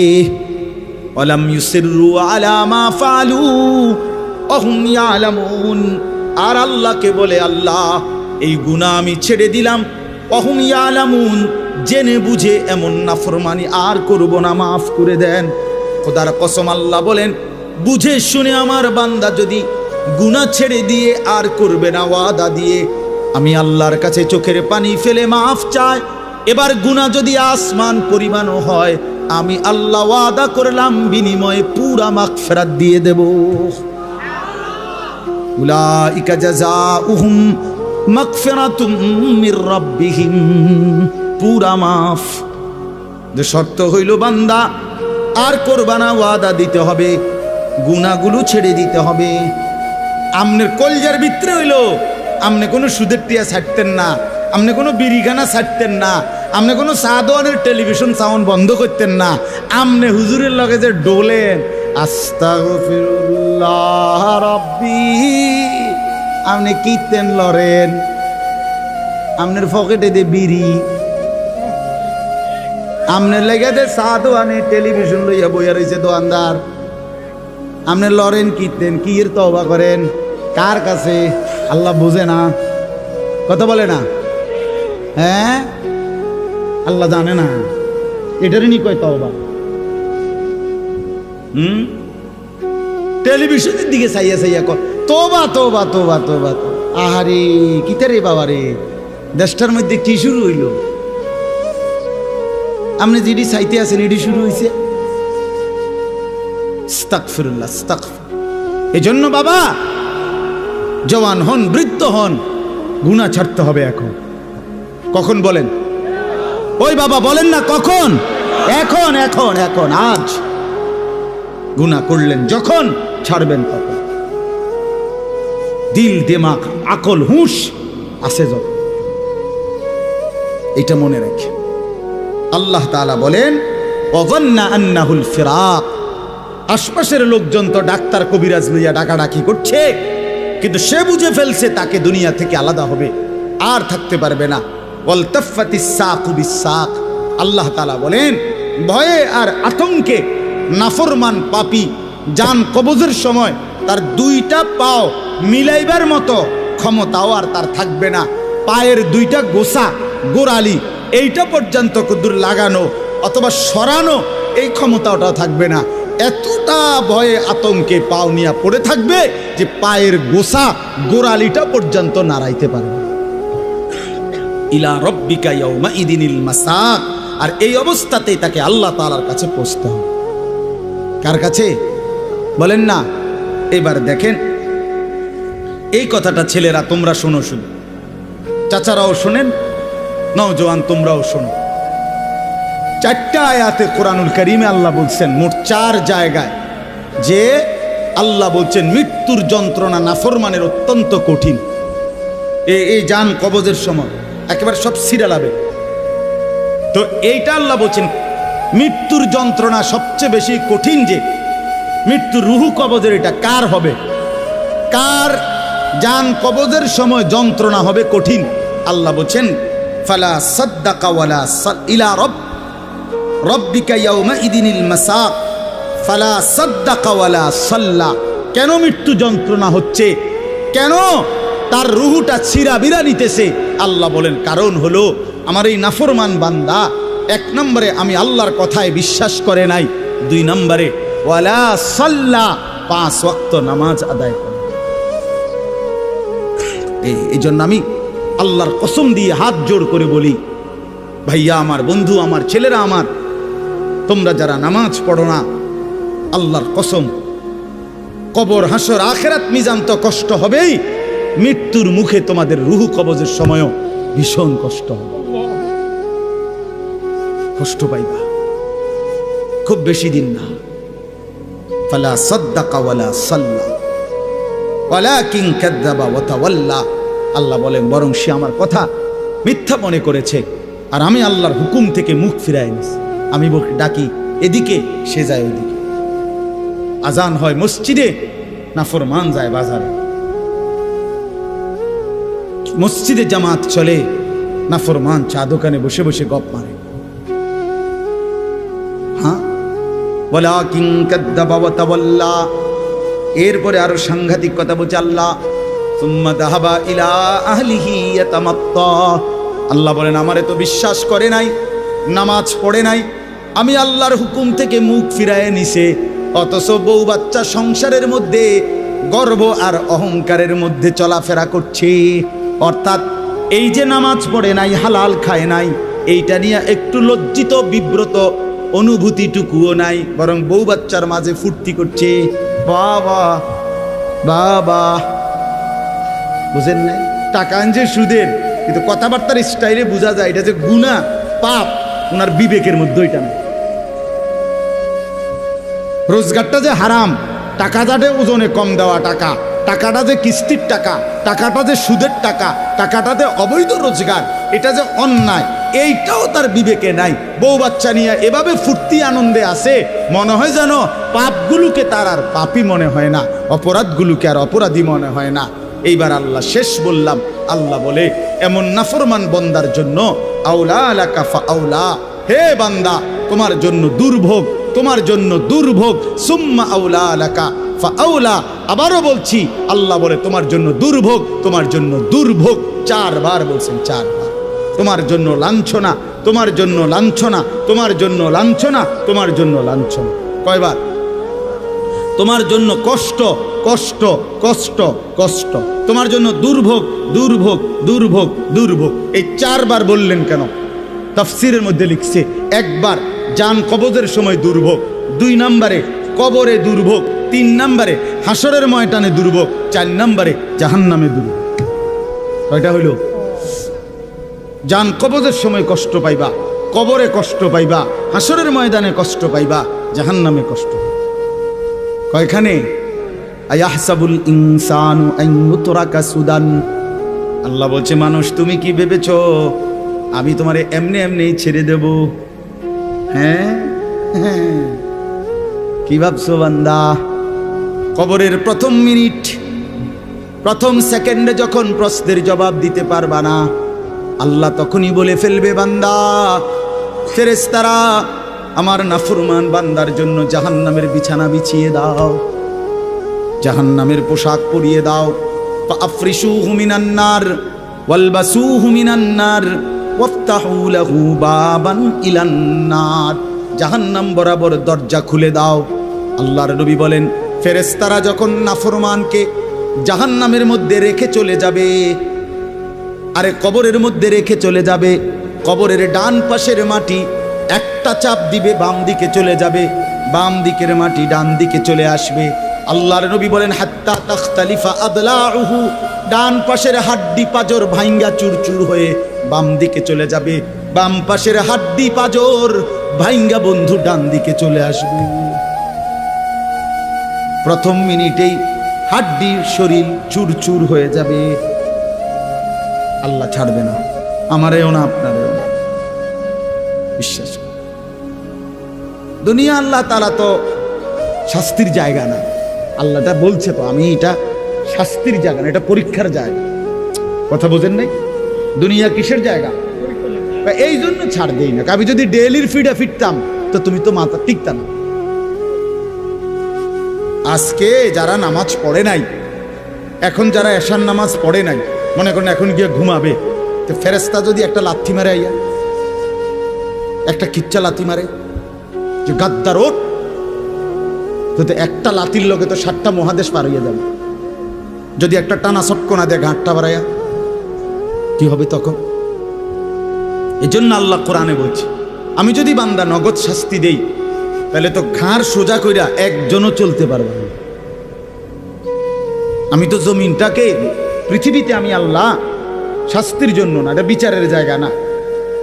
ওয়ালাম ইউসিররু আলা মা ফাআলু ওয়া হুম ইয়ালামুন, আর আল্লাহকে বলে আল্লাহ এই গুনাহ আমি ছেড়ে দিলাম, ওয়া হুম ইয়ালামুন, জেনে বুঝে এমন নাফরমানি আর করব না, মাফ করে দেন। খোদার কসম আল্লাহ বলেন, বুঝে শুনে আমার বান্দা যদি গুনাহ ছেড়ে দিয়ে আর করবে না, ওয়াদা দিয়ে আমি আল্লাহর কাছে চোখের পানি ফেলে মাফ চায়, এবার গুনাহ যদি আসমান পরিমাণও হয়, আমি আল্লাহ ওয়াদা করলাম বিনিময়ে পুরা মাগফিরাত দিয়ে দেব। উলাইকা জাযাউহুম মাগফিরাতুম মির রাব্বিহিম, পুরা মাফ। যে শর্ত হইল বান্দা আর করবা না, ওয়াদা দিতে হবে, গুনাহগুলো ছেড়ে দিতে হবে। আমনের কলজার ভিতরে হইল আমনে কোনো সুদের টিয়া ছাড়তেন না, আমনে কোনো বিড়িখানা ছাড়তেন না, আমনে কোনো সাদওয়ানের টেলিভিশন সাউন্ড বন্ধ করতেন না, আমনে হুজুরের লগে যে ডোলেন আস্তাগফিরুল্লাহ রাব্বি, আমনে কীর্তন লরেন, আমনের পকেটে দে বিড়ি, আমনের লেগে দে সাদওয়ানে টেলিভিশন লইয়া বইয়া রয়েছে দোকানদার, আমনে লরেন কীর্তেন, কি এর তওবা করেন কার কাছে? আল্লাহ বুঝে না? কথা বলে না? হ্যাঁ, আল্লাহ জানে না? এটারই নি কয় তওবা। টেলিভিশনের দিকে চাইয়া চাইয়া কর তোবা তোবা তোবা তোবা। আহারে কিতা রে বাবা রে, দেশটার মধ্যে কি শুরু হইল? আপনি যেটি চাইতে আছেন এটি শুরু হয়েছে। আস্তাগফিরুল্লাহ, আস্তাগফির। এজন্য বাবা জওয়ান হন, বৃদ্ধ হন, গুনাহ ছাড়তে হবে এখন। কখন বলেন? ওই বাবা বলেন না কখন? এখন এখন এখন, আজ। গুনাহ করলেন যখন, ছাড়বেন তখন। দিল, দিমাগ, আকল, হুঁশ আছে যখন, এটা মনে রাখে। আল্লাহ তাআলা বলেন, ওয়াযান্না আন্নাহুল ফিরাক, আশপাশের লোকজন তো ডাক্তার কবিরাজ লইয়া ডাকাডাকি করছে, কিন্তু সে বুঝে ফেলছে তাকে দুনিয়া থেকে আলাদা হবে, আর থাকতে পারবে না। ওয়ালতাফাতিস সাকু বিসাক, আল্লাহ তাআলা বলেন ভয়ে আর আতঙ্কে নাফরমান পাপী জান কবজের সময় তার দুইটা পাও মিলাইবার মতো ক্ষমতাও আর তার থাকবে না। পায়ের দুইটা গোসা, গোড়ালি, এইটা পর্যন্ত কুদুর লাগানো অথবা সরানো এই ক্ষমতাটা থাকবে না। এতটা ভয়ে আতঙ্কে পাও নিয়ে পড়ে থাকবে যে পায়ের গোসা, গোড়ালিটা পর্যন্ত নাড়াইতে পারবে। ইলা রব্বিকা ইয়াউমা ইদিনিল মাসাক, আর এই অবস্থাতেই তাকে আল্লাহ তাআলার কাছে পৌঁছতে হবে। কার কাছে বলেন না? এবার দেখেন এই কথাটা ছেলেরা তোমরা শোনো, শুনো, চাচারাও শোনেন, নওজোয়ান তোমরাও শোনো। 4টা আয়াতে কোরআনুল কারীমে আল্লাহ বলছেন, মোট 4 জায়গায়, যে আল্লাহ বলছেন মৃত্যুর যন্ত্রণা নাফরমানের অত্যন্ত কঠিন। এই জান কবজের সময় একেবারে সব ছিঁড়ে লাবে। তো এইটা আল্লাহ বলছেন মৃত্যুর যন্ত্রণা সবচেয়ে বেশি কঠিন, যে মৃত্যুর রুহু কবজের এটা কার হবে, কার জান কবজের সময় যন্ত্রণা হবে কঠিন। আল্লাহ বলছেন ফালা সাদ্দাকা ওয়ালা ইলা রব্বিকা ইয়াউমা ইদিনিল মাসাক ফালা সাদ্দাকা ওয়ালা সাল্লা। কেন মৃত্যু যন্ত্রণা হচ্ছে, কেন তার রুহুটা ছিঁড়াবিরা নিতেছে? আল্লাহ বলেন কারণ হলো আমার এই নাফরমান বান্দা এক নম্বরে আমি আল্লাহর কথায় বিশ্বাস করে নাই, দুই নম্বরে ওয়ালা সাল্লা 5 ওয়াক্ত নামাজ আদায় করে। এই জন্য আমি আল্লাহর কসম দিয়ে হাত জোড় করে বলি, ভাইয়া আমার, বন্ধু আমার, ছেলেরা আমার, তোমরা যারা নামাজ পড়ো না, আল্লাহর কসম কবর, হাসর, আখিরাত, মিজান তো কষ্ট হবেই, মৃত্যুর মুখে তোমাদের রুহু কবজের সময়ও ভীষণ কষ্ট হবে, কষ্ট পাইবা, খুব বেশি দিন না। ফালা সাদ্দাকা ওয়ালা সাল্লা ওয়ালাকিন কাযাবা ওয়া তাওয়াল্লা। আল্লাহ বলেন বরং সে আমার কথা মিথ্যা মনে করেছে, আর আমি আল্লাহর হুকুম থেকে মুখ ফিরাই নিছি। আমি ডাকি এদিকে, সে যায় ওইদিকে। আজান হয় মসজিদে, নাফরমান যায় বাজারে। মসজিদে জামাত চলে, নাফরমান চা দোকানে বসে বসে গপ মারে। হ্যাঁ, ওয়ালাকিন কাযাবা ওয়া তাওয়াল্লা। এরপরে আরো সাংঘাতিক কথা বলছে আল্লাহ, সুম্মা যাহাবা ইলা আহলিহি ইয়াতামাত্তা। আল্লাহ বলেন আমারে তো বিশ্বাস করে নাই, নামাজ পড়ে নাই, আমি আল্লাহর হুকুম থেকে মুখ ফিরায় নিছে, অথচ বউ বাচ্চা সংসারের মধ্যে গর্ব আর অহংকারের মধ্যে চলাফেরা করছে। অর্থাৎ এই যে নামাজ পড়ে নাই, হালাল খায় নাই, এইটা নিয়ে একটু লজ্জিত বিব্রত অনুভূতিটুকুও নাই, বরং বউ বাচ্চার মাঝে ফুর্তি করছে। বাবা বাবা, বুঝেন নাই? টাকা আনছে সুদের, কিন্তু কথাবার্তার স্টাইলে বোঝা যায় এটা যে গুনাহ, পাপ, ওনার বিবেকের মধ্যে ওইটা না। রোজগারটা যে হারাম, টাকাটা যে ওজনে কম দেওয়া টাকা, টাকাটা যে কিস্তির টাকা, টাকাটা যে সুদের টাকা, টাকাটা যে অবৈধ রোজগার, এটা যে অন্যায়, এইটাও তার বিবেকে নাই। বউ বাচ্চা নিয়ে এভাবে ফুর্তি আনন্দে আছে, মনে হয় যেন পাপগুলোকে তার আর পাপই মনে হয় না, অপরাধগুলোকে আর অপরাধী মনে হয় না। এইবার আল্লাহ শেষ বললাম, আল্লাহ বলে এমন নাফরমান বন্দার জন্য আউলা লাকা ফাআউলা, হে বান্দা তোমার জন্য দুর্ভোগ, তোমার জন্য দুর্ভোগ, সুম্মা আউলা লাকা ফাআউলা। আবারও বলছি, আল্লাহ বলে তোমার জন্য দুর্ভোগ, তোমার জন্য দুর্ভোগ, 4 বার বলছেন, 4 বার। তোমার জন্য লাঞ্ছনা, তোমার জন্য লাঞ্ছনা, তোমার জন্য লাঞ্ছনা, তোমার জন্য লাঞ্ছনা। কয়বার? তোমার জন্য কষ্ট, কষ্ট, কষ্ট, কষ্ট, তোমার জন্য দুর্ভোগ, দুর্ভোগ, দুর্ভোগ, দুর্ভোগ। এই 4 বার বললেন কেন? তাফসীরের মধ্যে লিখছে, একবার জান কবজের সময় দুর্ভোগ, 2 নম্বরে কবরে দুর্ভোগ, 3 নম্বরে হাসরের ময়দানে দুর্ভোগ, 4 নম্বরে জাহান্নামে দুর্ভোগ। কয়টা হইল? জান কবজের সময় কষ্ট পাইবা, কবরে কষ্ট পাইবা, হাসরের ময়দানে কষ্ট পাইবা, জাহান্নামে কষ্ট। কয়খানে? আয়াহসাবুল ইনসানু আন ইউতরাকা সুদান। আল্লাহ বলছে মানুষ তুমি কি ভেবেছো আমি তোমারে এমনি এমনি ছেড়ে দেব? হ্যাঁ, কি ভাবছো বান্দা? কবরের প্রথম মিনিট, প্রথম সেকেন্ডে যখন প্রশ্নের জবাব দিতে পারবা না, আল্লাহ তখনই বলে ফেলবে বান্দা, ফেরেশতারা আমার নাফরমান বান্দার জন্য জাহান্নামের বিছানা বিছিয়ে দাও, জাহান্নামের পোশাক পরিয়ে দাও। ফাআফরিশুহু মিনান নার ওয়ালবাসুহু মিনান নার ওয়াফতাহু লাহু বাবান ইলান নার। জাহান্নাম বরাবর দরজা খুলে দাও। আল্লাহর নবী বলেন, ফেরেশতারা যখন নাফরমানকে জাহান্নামের মধ্যে রেখে চলে যাবে, আরে কবরের মধ্যে রেখে চলে যাবে, কবরের ডান পাশের মাটি একটা চাপ দিবে, বাম দিকে চলে যাবে, বাম দিকের মাটি ডান দিকে চলে আসবে। আল্লাহর নবী বলেন, হাত্তা তাখতালিফা আদলাউহু, ডান পাশের হাড্ডি পাজর ভাঙ্গা চুরচুর হয়ে বাম দিকে চলে যাবে, বাম পাশের হাড্ডি পাজর ভাঙ্গা বন্ধু ডান দিকে চলে আসবে। প্রথম মিনিটেই হাড্ডির শরীর চুরচুর হয়ে যাবে। আল্লাহ ছাড়বে না, আমারেও না, আপনারেও না, বিশ্বাস করুন। দুনিয়া আল্লাহ তাআলা তো শাস্তির জায়গা না। আল্লাহটা বলছে তো, আমি এটা শাস্তির জায়গা না, এটা পরীক্ষার জায়গা। কথা বোঝেন নাই? দুনিয়া কিসের জায়গা? এই জন্য ছাড় দেই না। আমি যদি ডেইলির ফিডে ফিরতাম তো তুমি তো মাথা টিকতা না। আজকে যারা নামাজ পড়ে নাই, এখন যারা এশার নামাজ পড়ে নাই, মনে করেন এখন গিয়ে ঘুমাবে, তো ফেরেশতা যদি একটা লাথি মারে, আইয়া একটা কিচ্চা লাথি মারে যে গাদ্দার ওঠ, তো একটা লাথির লোকে তো 7টা মহাদেশ পার হইয়া যাবে। যদি একটা টানা চটকনা দেয় ঘাটটা বাড়াইয়া, কি হবে তখন? এজন্য আল্লাহ কোরআনে বলছে, আমি যদি বান্দা নগদ শাস্তি দেই তাহলে তো ঘাড় সোজা কইরা একজনও চলতে পারবে না। আমি তো জমিনটাকে, পৃথিবীতে আমি আল্লাহ শাস্তির জন্য না, এটা বিচারের জায়গা না,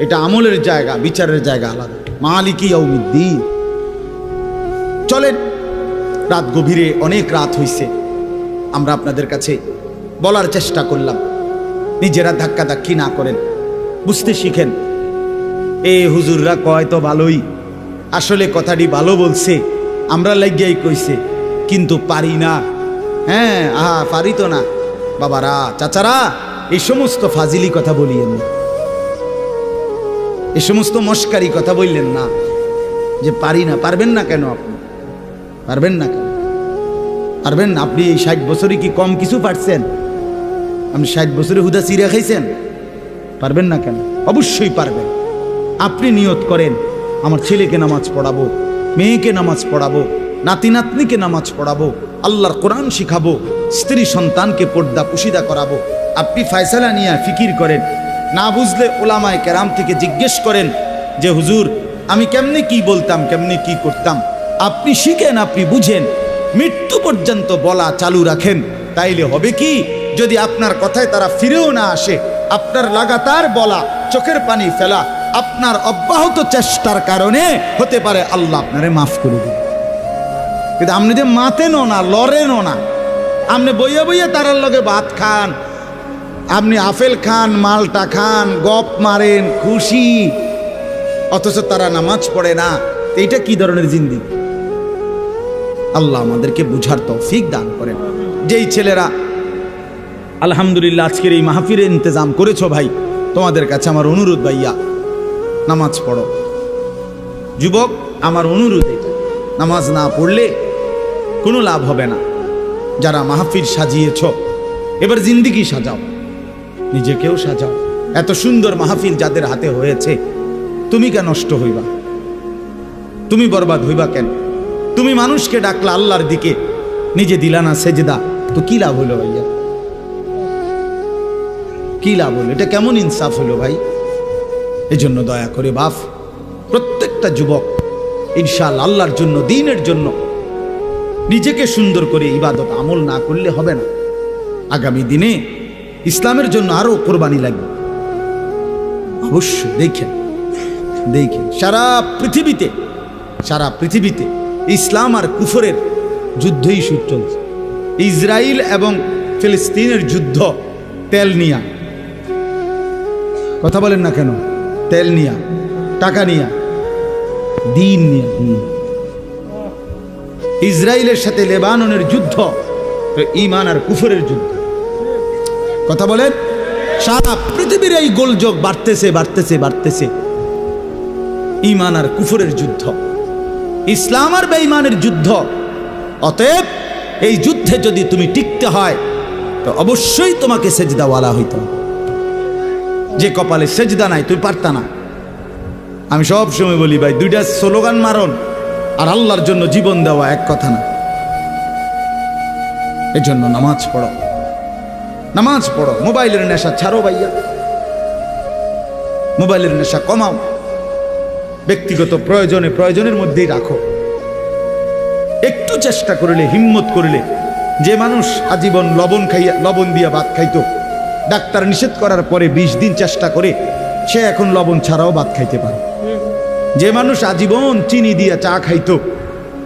এটা আমলের জায়গা, বিচারের জায়গা আলাদা। মালিকি ইয়াউমিদ্দিন। চলেন, রাত গভীরে, অনেক রাত হইছে, আমরা আপনাদের কাছে বলার চেষ্টা করলাম, নিজেরা ধাক্কাধাক্কি না করেন, বুঝতে শিখেন। এ হুজুররা কয় তো ভালোই, আসলে কথাটি ভালো বলছে, আমরা লাগিয়াই কইছে, কিন্তু পারি না। হ্যাঁ, আহা পারি তো না। বাবারা, চাচারা, এই সমস্ত ফাজিলি কথা বলিয়েন না, এই সমস্ত মস্কারি কথা বললেন না যে পারি না। পারবেন না কেন? আপনি পারবেন না কেন? পারবেন না। আপনি এই 60 বছরে কি কম কিছু পারছেন? আপনি 60 বছরে হুদা চিড়া খাইছেন? পারবেন না কেন? অবশ্যই পারবেন। আপনি নিয়ত করেন, আমার ছেলেকে নামাজ পড়াবো, মেয়েকে নামাজ পড়াবো, নাতি নাতনিকে নামাজ পড়াবো, আল্লাহর কোরআন শিখাবো, স্ত্রী সন্তানকে পর্দা পুশিদা করাবো। আপনি ফয়সালা নিয়ে ফিকির করেন, না বুঝলে ওলামায়ে কেরাম থেকে জিজ্ঞেস করেন যে হুজুর আমি কেমনে কি বলতাম, কেমনে কি করতাম। আপনি শিখেন, আপনি বুঝেন, মৃত্যু পর্যন্ত বলা চালু রাখেন। তাইলে হবে কি, যদি আপনার কথায় তারা ফিরেও না আসে, আপনার লাগাতার বলা, চোখের পানি ফেলা, আপনার অব্যাহত চেষ্টার কারণে হতে পারে আল্লাহ আপনারে মাফ করে দেবে। কিন্তু আপনি যে মাতেনও না, লড়েনও না, আপনি বইয়া বইয়া তারার লগে ভাত খান, আপনি আপেল খান, মালটা খান, গপ মারেন, খুশি, অথচ তারা নামাজ পড়ে না। এইটা কি ধরনের জিন্দেগি? আল্লাহ আমাদেরকে বুঝার তৌফিক দান করেন। যেই ছেলেরা আলহামদুলিল্লাহ আজকের এই মাহফিলের ইন্তজাম করেছো, ভাই তোমাদের কাছে আমার অনুরোধ, ভাইয়া নামাজ পড়ো। যুবক, আমার অনুরোধ, এটা নামাজ না পড়লে কোনো লাভ হবে না। যারা মাহফিল সাজিয়েছ, এবার জিন্দেগি সাজাও, নিজেকেও সাজাও। এত সুন্দর মাহফিল যাদের হাতে হয়েছে, তুমি কেন নষ্ট হইবা? তুমি বরবাদ হইবা কেন? তুমি মানুষকে ডাকলা আল্লাহর দিকে, নিজে দিলা না সেজদা, তো কি লাভ হলো ভাইয়া? কি লাভ হলো? এটা কেমন ইনসাফ হলো ভাই? এই জন্য দয়া করে বাপ, প্রত্যেকটা যুবক ইনশাআল্লাহ আল্লাহর জন্য, দ্বীনের জন্য নিজেকে সুন্দর করে ইবাদত আমল না করলে হবে না। আগামী দিনে ইসলামের জন্য আরো কোরবানি লাগবে। অবশ্যই দেখেন, দেখেন সারা পৃথিবীতে ইসলাম আর কুফরের যুদ্ধই শুরু চলছে। ইসরায়েল এবং ফিলিস্তিনের যুদ্ধ তেল নিয়া। কথা বলেন না কেন? তেল নিয়া, টাকা নিয়া, দিন নিয়া। ইসরায়েলের সাথে লেবাননের যুদ্ধ ঈমান আর কুফরের যুদ্ধ। কথা বলেন, সারা পৃথিবীর এই গোলযোগ বাড়তেছে। ঈমান আর কুফরের যুদ্ধ, ইসলাম আর বেঈমানের যুদ্ধ। অতএব এই যুদ্ধে যদি তুমি টিকতে হয় তো অবশ্যই তোমাকে সেজদাওয়ালা হইতে হবে। যে কপালে সেজদা নাই, তুই পারতা না। আমি সব সময় বলি ভাই, দুইটা স্লোগান মারন আর আল্লাহর জন্য জীবন দেওয়া এক কথা না। এজন্য নামাজ পড়ো, নামাজ পড়ো। মোবাইলের নেশা ছাড়ো ভাইয়া, মোবাইলের নেশা কমাও। ব্যক্তিগত প্রয়োজনের মধ্যেই রাখো। একটু চেষ্টা করলে, হিম্মত করলে, যে মানুষ আজীবন লবণ দিয়া ভাত খাইতো, ডাক্তার নিষেধ করার পরে 20 দিন চেষ্টা করে সে এখন লবণ ছাড়াও ভাত খাইতে পারে। যে মানুষ আজীবন চিনি দিয়া চা খাইতো,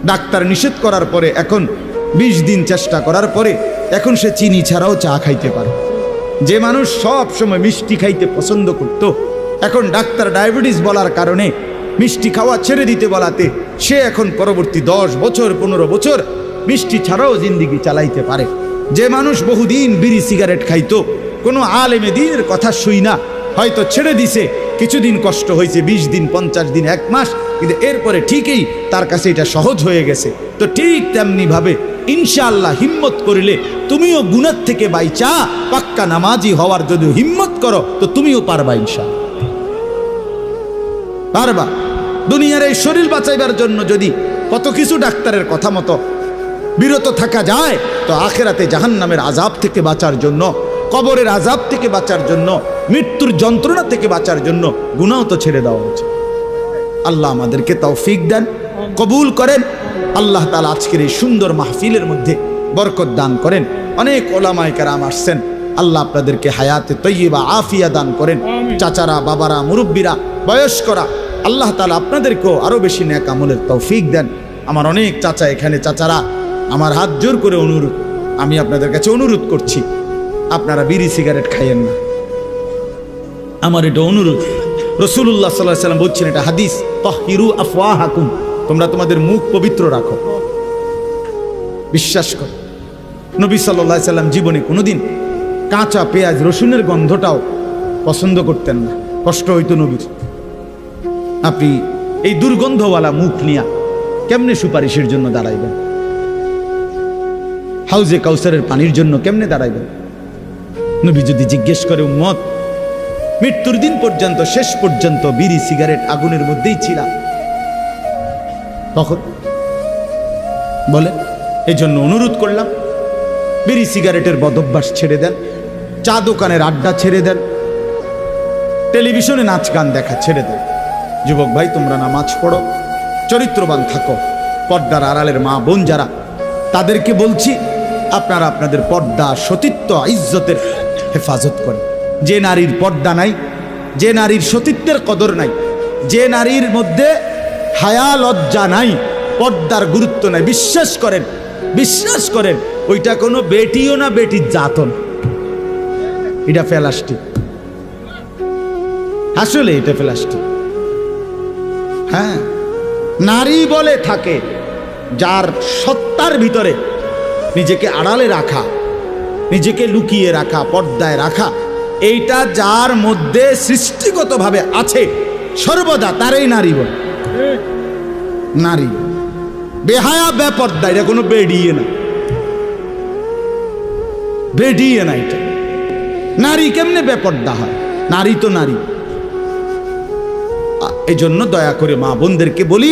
ডাক্তার নিষেধ করার পরে এখন 20 দিন চেষ্টা করার পরে এখন সে চিনি ছাড়াও চা খাইতে পারে। যে মানুষ সব সময় মিষ্টি খাইতে পছন্দ করত, এখন ডাক্তার ডায়াবেটিস বলার কারণে মিষ্টি খাওয়া ছেড়ে দিতে বলাতে সে এখন পরবর্তী 10 বছর 15 বছর মিষ্টি ছাড়াও জিন্দিগি চালাইতে পারে। যে মানুষ বহুদিন বিড়ি সিগারেট খাইতো, কোনো আলেমে দ্বীনের কথা শুই না, হয়তো ছেড়ে দিছে, কিছুদিন কষ্ট হয়েছে, 20 দিন 50 দিন 1 মাস, কিন্তু এরপরে ঠিকই তার কাছে এটা সহজ হয়ে গেছে। তো ঠিক তেমনি ভাবে ইনশাআল্লাহ হিম্মত করিলে তুমিও গুনাহ থেকে বাইচা পাক্কা নামাজি হওয়ার যদি হিম্মত করো তো তুমিও পারবা, ইনশাআল্লাহ পারবা। দুনিয়ার এই শরীর বাঁচাইবার জন্য যদি কত কিছু ডাক্তারের কথা মতো বিরত থাকা যায়, তো আখেরাতে জাহান্নামের আযাব থেকে বাঁচার জন্য, কবরের আযাব থেকে বাঁচার জন্য, মৃত্যুর যন্ত্রণা থেকে বাঁচার জন্য গুনাহ তো ছেড়ে দেওয়া উচিত। আল্লাহ আমাদেরকে তৌফিক দেন, কবুল করেন। আল্লাহ তাআলা আজকের এই সুন্দর মাহফিলের মধ্যে বরকত দান করেন। অনেক ওলামায়ে কেরাম আসছেন, আল্লাহ আপনাদেরকে হায়াতে তয়্যিবা আফিয়া দান করেন। চাচারা, বাবারা, মুরব্বীরা, বয়স্করা, আল্লাহ তাআলা আপনাদেরকেও আরো বেশি নেক আমলের তৌফিক দেন। আমার অনেক চাচা এখানে, চাচারা আমার হাত জোর করে অনুরোধ, আমি আপনাদের কাছে অনুরোধ করছি, আপনারা বিড়ি সিগারেট খাইয়েন না। আমার এটা অনুরোধ। রাসূলুল্লাহ সাল্লাল্লাহু আলাইহি ওয়াসাল্লাম বলছেন, এটা হাদিস, তাহহিরু আফওয়াহাকুম, তোমরা তোমাদের মুখ পবিত্র রাখো। বিশ্বাস করো, নবী সাল্লাল্লাহু আলাইহি ওয়াসাল্লাম জীবনে কোনোদিন কাঁচা পেঁয়াজ রসুনের গন্ধটাও পছন্দ করতেন না, কষ্ট হইতো নবীর। আপনি এই দুর্গন্ধওয়ালা মুখ নিয়ে কেমনে সুপারিশের জন্য দাঁড়াইবেন? হাউজে কাউসারের পানির জন্য কেমনে দাঁড়াইবেন? নবী যদি জিজ্ঞেস করে, উম্মত মৃত্যুর দিন পর্যন্ত, শেষ পর্যন্ত বিড়ি সিগারেট আগুনের মধ্যেই ছিলা, তখন বলে, এই জন্য অনুরোধ করলাম, বিড়ি সিগারেটের বদভ্যাস ছেড়ে দেন, চা দোকানের আড্ডা ছেড়ে দেন, টেলিভিশনে নাচ গান দেখা ছেড়ে দেন। যুবক ভাই, তোমরা নামাজ পড়ো, চরিত্রবান থাকো। পর্দার আড়ালের মা বোন যারা, তাদেরকে বলছি, আপনারা আপনাদের পর্দা, সতীত্ব, ইজ্জতের হেফাজত করেন। যে নারীর পর্দা নাই, যে নারীর সতীত্বের কদর নাই, যে নারীর মধ্যে হায়া লজ্জা নাই, পর্দার গুরুত্ব নাই, বিশ্বাস করেন, বিশ্বাস করেন, ওইটা কোনো বেটিও না, বেটির জাতন, এটা প্লাস্টিক। আসলে এটা প্লাস্টিক। হ্যাঁ, নারী বলে থাকে যার সত্তার ভিতরে নিজেকে আড়ালে রাখা, নিজেকে লুকিয়ে রাখা, পর্দায় রাখা, এইটা যার মধ্যে সৃষ্টিগতভাবে আছে সর্বদা, তারই নারী বলে। নারী বেহায়া, বেপর্দা, এটা কোনো বেডিয়ে না, বেডিয়ে না। এটা নারী কেমনে বেপর্দা হয়? নারী তো নারী। এই জন্য দয়া করে মা বোনদেরকে বলি,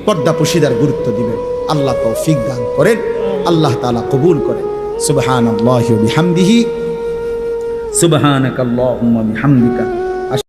পর্দা পুশিদার গুরুত্ব দিবেন। আল্লাহ তৌফিক দান করেন, আল্লাহ তাআলা কবুল করেন। সুবহানাল্লাহি ওয়া বিহামদিহি, সুবহানাকাল্লাহুম্মা বিহামদিকা।